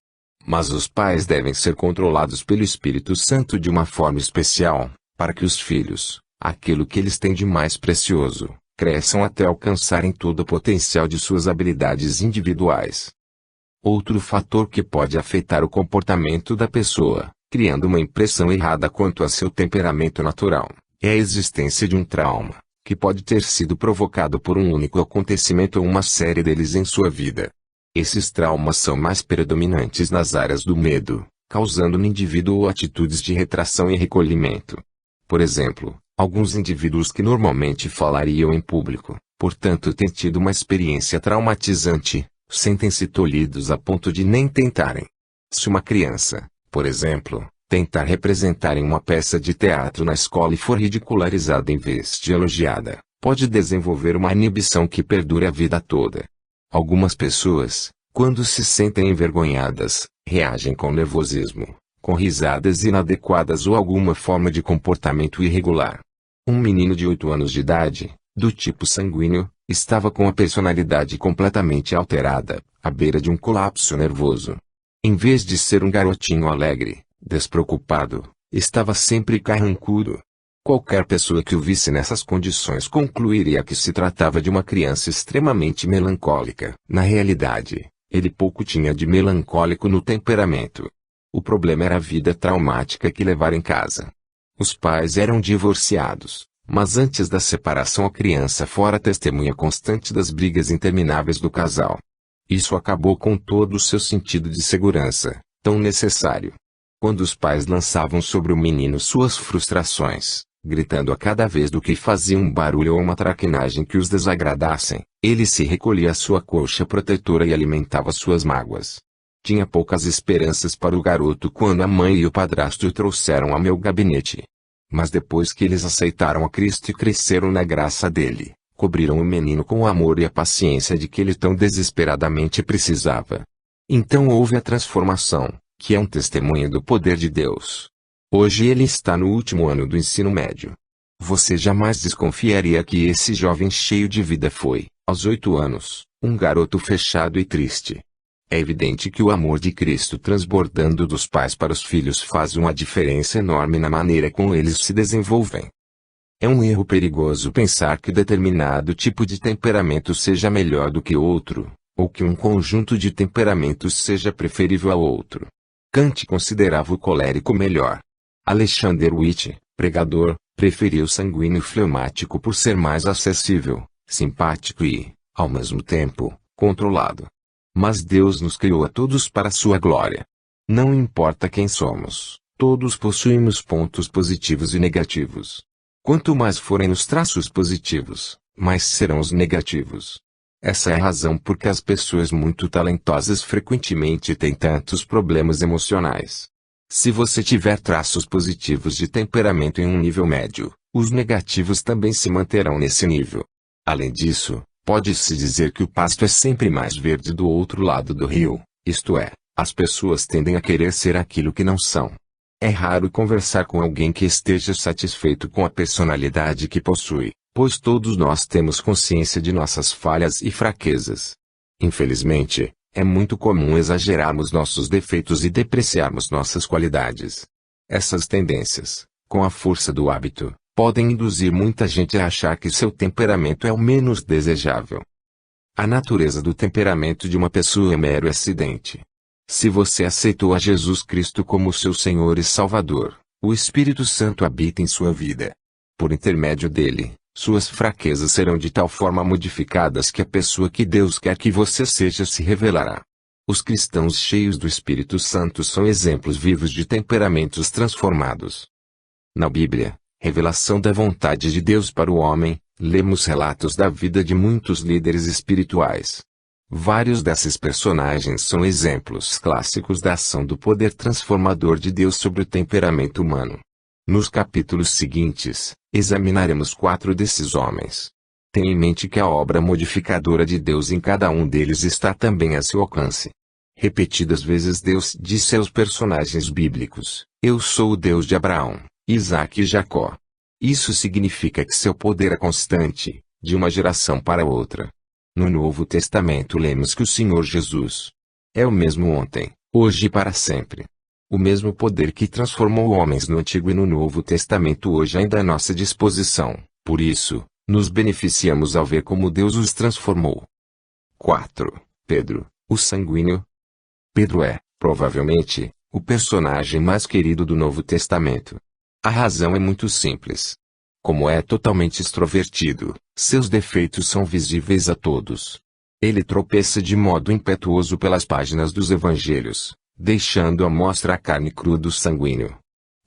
Mas os pais devem ser controlados pelo Espírito Santo de uma forma especial, para que os filhos, aquilo que eles têm de mais precioso, cresçam até alcançarem todo o potencial de suas habilidades individuais. Outro fator que pode afetar o comportamento da pessoa, criando uma impressão errada quanto a seu temperamento natural, é a existência de um trauma, que pode ter sido provocado por um único acontecimento ou uma série deles em sua vida. Esses traumas são mais predominantes nas áreas do medo, causando no indivíduo atitudes de retração e recolhimento. Por exemplo, alguns indivíduos que normalmente falariam em público, portanto têm tido uma experiência traumatizante, sentem-se tolhidos a ponto de nem tentarem. Se uma criança, por exemplo, tentar representar em uma peça de teatro na escola e for ridicularizada em vez de elogiada, pode desenvolver uma inibição que perdura a vida toda. Algumas pessoas, Quando se sentem envergonhadas, reagem com nervosismo, com risadas inadequadas ou alguma forma de comportamento irregular. Um menino de 8 anos de idade, do tipo sanguíneo, estava com a personalidade completamente alterada, à beira de um colapso nervoso. Em vez de ser um garotinho alegre, despreocupado, estava sempre carrancudo. Qualquer pessoa que o visse nessas condições concluiria que se tratava de uma criança extremamente melancólica. Na realidade, ele pouco tinha de melancólico no temperamento. O problema era a vida traumática que levara em casa. Os pais eram divorciados, mas antes da separação a criança fora testemunha constante das brigas intermináveis do casal. Isso acabou com todo o seu sentido de segurança, tão necessário. Quando os pais lançavam sobre o menino suas frustrações, gritando a cada vez do que fazia um barulho ou uma traquinagem que os desagradassem, ele se recolhia à sua colcha protetora e alimentava suas mágoas. Tinha poucas esperanças para o garoto quando a mãe e o padrasto o trouxeram ao meu gabinete. Mas depois que eles aceitaram a Cristo e cresceram na graça dele, cobriram o menino com o amor e a paciência de que ele tão desesperadamente precisava. Então houve a transformação, que é um testemunho do poder de Deus. Hoje ele está no último ano do ensino médio. Você jamais desconfiaria que esse jovem cheio de vida foi, aos 8 anos, um garoto fechado e triste. É evidente que o amor de Cristo transbordando dos pais para os filhos faz uma diferença enorme na maneira como eles se desenvolvem. É um erro perigoso pensar que determinado tipo de temperamento seja melhor do que outro, ou que um conjunto de temperamentos seja preferível ao outro. Kant considerava o colérico melhor. Alexander Witt, pregador, preferia o sanguíneo fleumático por ser mais acessível, simpático e, ao mesmo tempo, controlado. Mas Deus nos criou a todos para sua glória. Não importa quem somos, todos possuímos pontos positivos e negativos. Quanto mais forem os traços positivos, mais serão os negativos. Essa é a razão por que as pessoas muito talentosas frequentemente têm tantos problemas emocionais. Se você tiver traços positivos de temperamento em um nível médio, os negativos também se manterão nesse nível. Além disso, pode-se dizer que o pasto é sempre mais verde do outro lado do rio, isto é, as pessoas tendem a querer ser aquilo que não são. É raro conversar com alguém que esteja satisfeito com a personalidade que possui, pois todos nós temos consciência de nossas falhas e fraquezas. Infelizmente, é muito comum exagerarmos nossos defeitos e depreciarmos nossas qualidades. Essas tendências, com a força do hábito, podem induzir muita gente a achar que seu temperamento é o menos desejável. A natureza do temperamento de uma pessoa é mero acidente. Se você aceitou a Jesus Cristo como seu Senhor e Salvador, o Espírito Santo habita em sua vida. Por intermédio dele, suas fraquezas serão de tal forma modificadas que a pessoa que Deus quer que você seja se revelará. Os cristãos cheios do Espírito Santo são exemplos vivos de temperamentos transformados. Na Bíblia, revelação da vontade de Deus para o homem, lemos relatos da vida de muitos líderes espirituais. Vários desses personagens são exemplos clássicos da ação do poder transformador de Deus sobre o temperamento humano. Nos capítulos seguintes, examinaremos 4 desses homens. Tenha em mente que a obra modificadora de Deus em cada um deles está também a seu alcance. Repetidas vezes Deus disse aos personagens bíblicos: "Eu sou o Deus de Abraão, Isaque e Jacó." Isso significa que seu poder é constante, de uma geração para outra. No Novo Testamento lemos que o Senhor Jesus é o mesmo ontem, hoje e para sempre. O mesmo poder que transformou homens no Antigo e no Novo Testamento hoje ainda é à nossa disposição, por isso, nos beneficiamos ao ver como Deus os transformou. 4. Pedro, o sanguíneo. Pedro é, provavelmente, o personagem mais querido do Novo Testamento. A razão é muito simples. Como é totalmente extrovertido, seus defeitos são visíveis a todos. Ele tropeça de modo impetuoso pelas páginas dos evangelhos, deixando à mostra a carne crua do sanguíneo.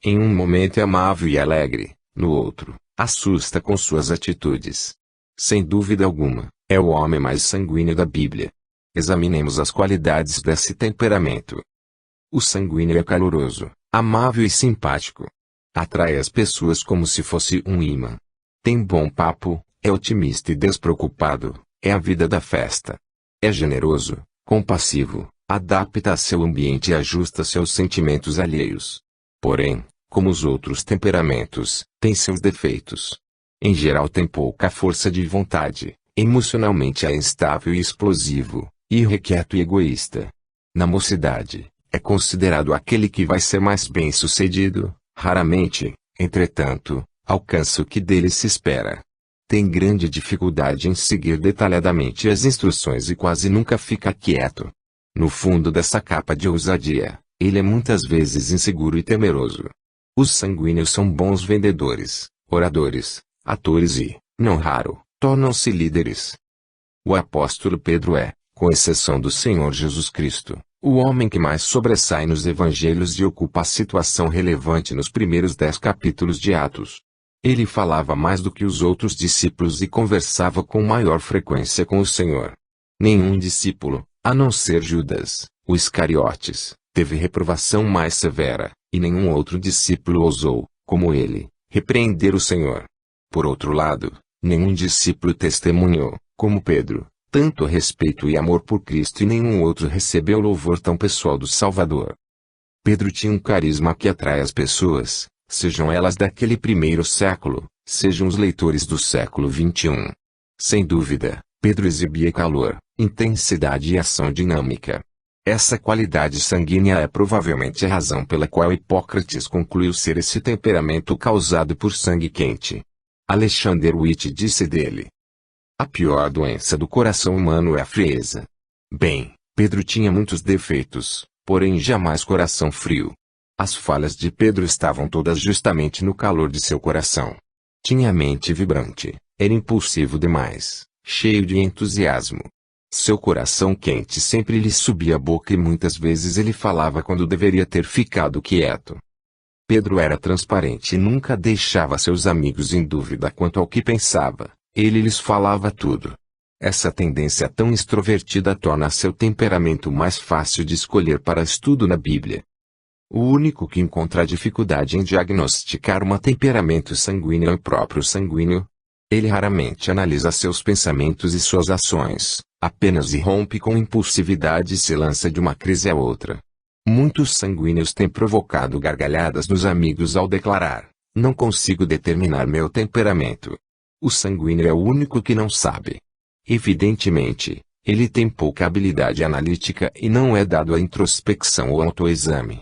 Em um momento é amável e alegre, no outro, assusta com suas atitudes. Sem dúvida alguma, é o homem mais sanguíneo da Bíblia. Examinemos as qualidades desse temperamento. O sanguíneo é caloroso, amável e simpático. Atrai as pessoas como se fosse um imã. Tem bom papo, é otimista e despreocupado, é a vida da festa. É generoso, Compassivo, adapta a seu ambiente e ajusta-se aos sentimentos alheios. Porém, como os outros temperamentos, tem seus defeitos. Em geral tem pouca força de vontade, emocionalmente é instável e explosivo, irrequieto e egoísta. Na mocidade, é considerado aquele que vai ser mais bem-sucedido, raramente, entretanto, alcança o que dele se espera. Tem grande dificuldade em seguir detalhadamente as instruções e quase nunca fica quieto. No fundo dessa capa de ousadia, ele é muitas vezes inseguro e temeroso. Os sanguíneos são bons vendedores, oradores, atores e, não raro, tornam-se líderes. O apóstolo Pedro é, com exceção do Senhor Jesus Cristo, o homem que mais sobressai nos evangelhos e ocupa a situação relevante nos primeiros 10 capítulos de Atos. Ele falava mais do que os outros discípulos e conversava com maior frequência com o Senhor. Nenhum discípulo, a não ser Judas, o Iscariotes, teve reprovação mais severa, e nenhum outro discípulo ousou, como ele, repreender o Senhor. Por outro lado, nenhum discípulo testemunhou, como Pedro, tanto respeito e amor por Cristo e nenhum outro recebeu louvor tão pessoal do Salvador. Pedro tinha um carisma que atrai as pessoas, sejam elas daquele primeiro século, sejam os leitores do século XXI. Sem dúvida, Pedro exibia calor, intensidade e ação dinâmica. Essa qualidade sanguínea é provavelmente a razão pela qual Hipócrates concluiu ser esse temperamento causado por sangue quente. Alexander Witt disse dele: a pior doença do coração humano é a frieza. Bem, Pedro tinha muitos defeitos, porém jamais coração frio. As falhas de Pedro estavam todas justamente no calor de seu coração. Tinha a mente vibrante, era impulsivo demais, cheio de entusiasmo. Seu coração quente sempre lhe subia a boca e muitas vezes ele falava quando deveria ter ficado quieto. Pedro era transparente e nunca deixava seus amigos em dúvida quanto ao que pensava, ele lhes falava tudo. Essa tendência tão extrovertida torna seu temperamento mais fácil de escolher para estudo na Bíblia. O único que encontra dificuldade em diagnosticar um temperamento sanguíneo é o próprio sanguíneo. Ele raramente analisa seus pensamentos e suas ações, apenas irrompe com impulsividade e se lança de uma crise a outra. Muitos sanguíneos têm provocado gargalhadas nos amigos ao declarar: não consigo determinar meu temperamento. O sanguíneo é o único que não sabe. Evidentemente, ele tem pouca habilidade analítica e não é dado à introspecção ou autoexame.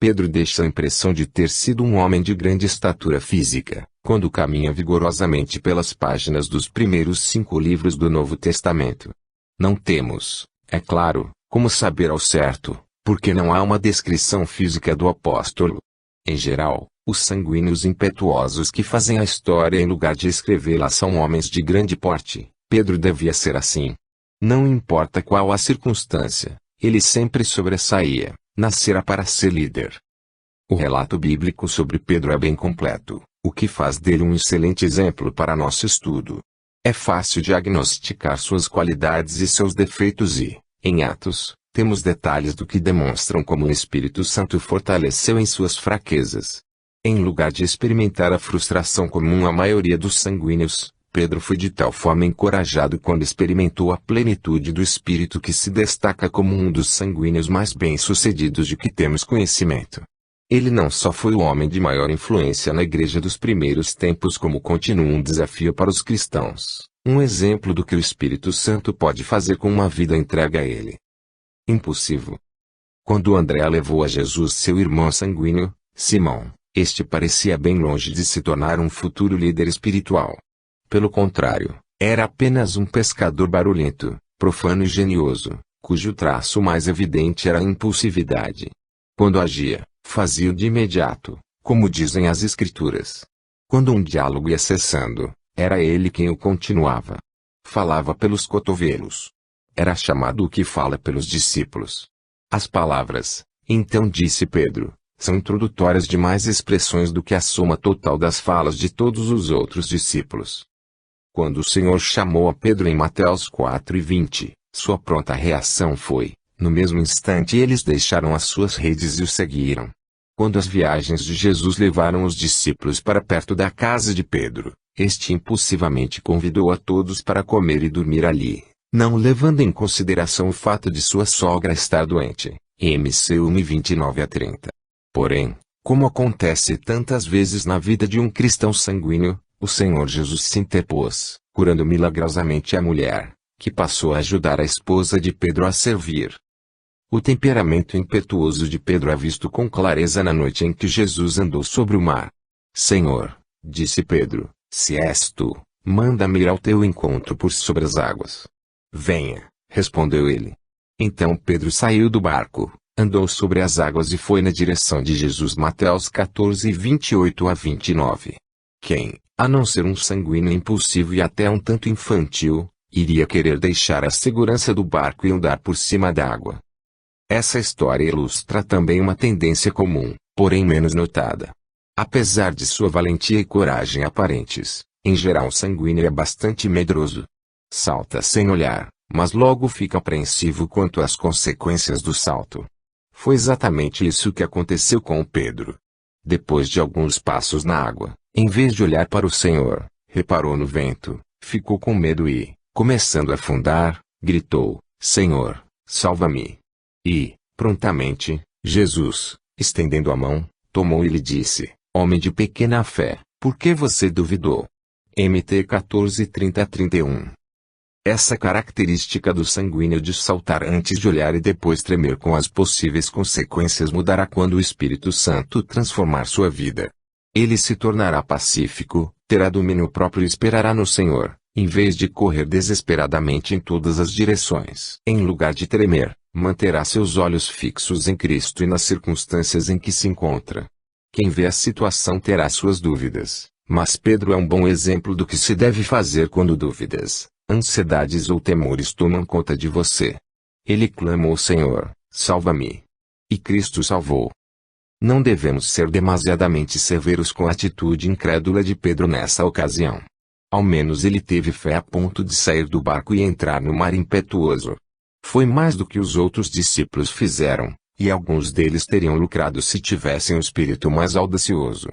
Pedro deixa a impressão de ter sido um homem de grande estatura física, quando caminha vigorosamente pelas páginas dos primeiros 5 livros do Novo Testamento. Não temos, é claro, como saber ao certo, porque não há uma descrição física do apóstolo. Em geral, os sanguíneos impetuosos que fazem a história em lugar de escrevê-la são homens de grande porte. Pedro devia ser assim. Não importa qual a circunstância, ele sempre sobressaía. Nascera para ser líder. O relato bíblico sobre Pedro é bem completo, o que faz dele um excelente exemplo para nosso estudo. É fácil diagnosticar suas qualidades e seus defeitos e, em Atos, temos detalhes do que demonstram como o Espírito Santo fortaleceu em suas fraquezas. Em lugar de experimentar a frustração comum à maioria dos sanguíneos, Pedro foi de tal forma encorajado quando experimentou a plenitude do Espírito que se destaca como um dos sanguíneos mais bem-sucedidos de que temos conhecimento. Ele não só foi o homem de maior influência na igreja dos primeiros tempos, como continua um desafio para os cristãos, um exemplo do que o Espírito Santo pode fazer com uma vida entregue a ele. Impulsivo. Quando André levou a Jesus seu irmão sanguíneo, Simão, este parecia bem longe de se tornar um futuro líder espiritual. Pelo contrário, era apenas um pescador barulhento, profano e genioso, cujo traço mais evidente era a impulsividade. Quando agia, fazia-o de imediato, como dizem as Escrituras. Quando um diálogo ia cessando, era ele quem o continuava. Falava pelos cotovelos. Era chamado o que fala pelos discípulos. As palavras, então disse Pedro, são introdutórias de mais expressões do que a soma total das falas de todos os outros discípulos. Quando o Senhor chamou a Pedro em Mateus 4:20, sua pronta reação foi: no mesmo instante eles deixaram as suas redes e o seguiram. Quando as viagens de Jesus levaram os discípulos para perto da casa de Pedro, este impulsivamente convidou a todos para comer e dormir ali. Não levando em consideração o fato de sua sogra estar doente. MC 1:29-30. Porém, como acontece tantas vezes na vida de um cristão sanguíneo, o Senhor Jesus se interpôs, curando milagrosamente a mulher, que passou a ajudar a esposa de Pedro a servir. O temperamento impetuoso de Pedro é visto com clareza na noite em que Jesus andou sobre o mar. Senhor, disse Pedro, se és tu, manda-me ir ao teu encontro por sobre as águas. Venha, respondeu ele. Então Pedro saiu do barco, andou sobre as águas e foi na direção de Jesus. Mateus 14:28-29. Quem, a não ser um sanguíneo impulsivo e até um tanto infantil, iria querer deixar a segurança do barco e andar por cima da água? Essa história ilustra também uma tendência comum, porém menos notada. Apesar de sua valentia e coragem aparentes, em geral o sanguíneo é bastante medroso. Salta sem olhar, mas logo fica apreensivo quanto às consequências do salto. Foi exatamente isso que aconteceu com Pedro. Depois de alguns passos na água, em vez de olhar para o Senhor, reparou no vento, ficou com medo e, começando a afundar, gritou, Senhor, salva-me. E, prontamente, Jesus, estendendo a mão, tomou e lhe disse, homem de pequena fé, por que você duvidou? MT 14:30-31. Essa característica do sanguíneo de saltar antes de olhar e depois tremer com as possíveis consequências mudará quando o Espírito Santo transformar sua vida. Ele se tornará pacífico, terá domínio próprio e esperará no Senhor, em vez de correr desesperadamente em todas as direções. Em lugar de tremer, manterá seus olhos fixos em Cristo e nas circunstâncias em que se encontra. Quem vê a situação terá suas dúvidas, mas Pedro é um bom exemplo do que se deve fazer quando dúvidas, ansiedades ou temores tomam conta de você. Ele clamou ao Senhor, salva-me. E Cristo salvou. Não devemos ser demasiadamente severos com a atitude incrédula de Pedro nessa ocasião. Ao menos ele teve fé a ponto de sair do barco e entrar no mar impetuoso. Foi mais do que os outros discípulos fizeram, e alguns deles teriam lucrado se tivessem um espírito mais audacioso.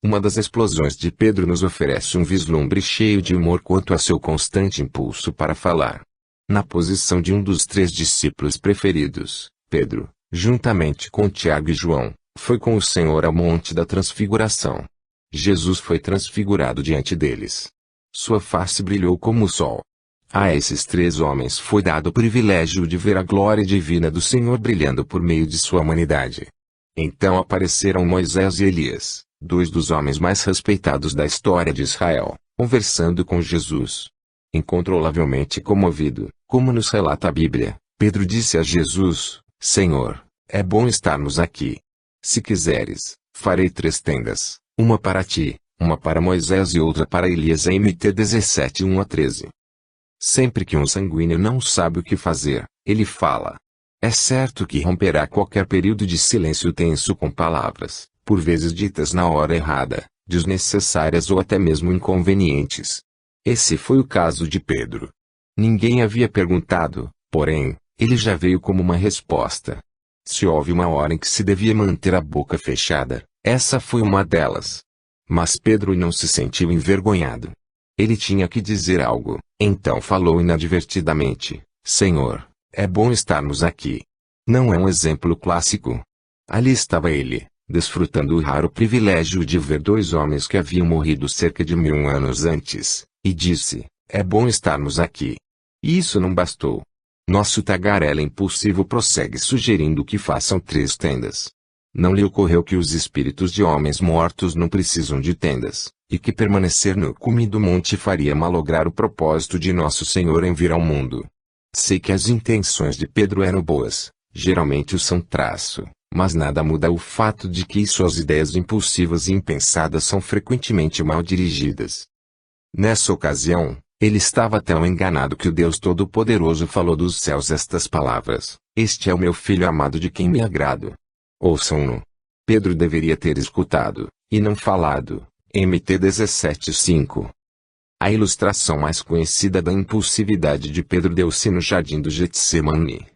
Uma das explosões de Pedro nos oferece um vislumbre cheio de humor quanto a seu constante impulso para falar. Na posição de um dos 3 discípulos preferidos, Pedro, juntamente com Tiago e João, foi com o Senhor ao Monte da Transfiguração. Jesus foi transfigurado diante deles. Sua face brilhou como o sol. A esses 3 homens foi dado o privilégio de ver a glória divina do Senhor brilhando por meio de sua humanidade. Então apareceram Moisés e Elias, 2 dos homens mais respeitados da história de Israel, conversando com Jesus. Incontrolavelmente comovido, como nos relata a Bíblia, Pedro disse a Jesus, Senhor, é bom estarmos aqui. Se quiseres, farei 3 tendas, uma para ti, uma para Moisés e outra para Elias. MT 17:1-13. Sempre que um sanguíneo não sabe o que fazer, ele fala. É certo que romperá qualquer período de silêncio tenso com palavras, por vezes ditas na hora errada, desnecessárias ou até mesmo inconvenientes. Esse foi o caso de Pedro. Ninguém havia perguntado, porém, ele já veio como uma resposta. Se houve uma hora em que se devia manter a boca fechada, essa foi uma delas. Mas Pedro não se sentiu envergonhado. Ele tinha que dizer algo, então falou inadvertidamente, Senhor, é bom estarmos aqui. Não é um exemplo clássico? Ali estava ele, desfrutando o raro privilégio de ver 2 homens que haviam morrido cerca de 1000 anos antes, e disse, é bom estarmos aqui. E isso não bastou. Nosso tagarela impulsivo prossegue sugerindo que façam 3 tendas. Não lhe ocorreu que os espíritos de homens mortos não precisam de tendas, e que permanecer no cume do monte faria malograr o propósito de nosso Senhor em vir ao mundo. Sei que as intenções de Pedro eram boas, geralmente o são traço, mas nada muda o fato de que suas ideias impulsivas e impensadas são frequentemente mal dirigidas. Nessa ocasião, ele estava tão enganado que o Deus Todo-Poderoso falou dos céus estas palavras, Este é o meu filho amado de quem me agrado. Ouçam-no. Pedro deveria ter escutado, e não falado. MT 17:5. A ilustração mais conhecida da impulsividade de Pedro deu-se no jardim do Getsemane.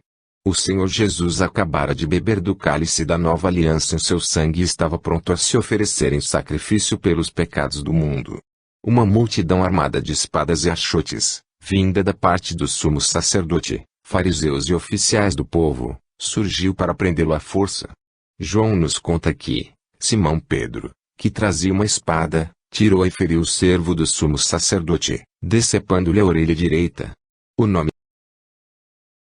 O Senhor Jesus acabara de beber do cálice da nova aliança em seu sangue e estava pronto a se oferecer em sacrifício pelos pecados do mundo. Uma multidão armada de espadas e achotes, vinda da parte do sumo sacerdote, fariseus e oficiais do povo, surgiu para prendê-lo à força. João nos conta que Simão Pedro, que trazia uma espada, tirou e feriu o servo do sumo sacerdote, decepando-lhe a orelha direita. O nome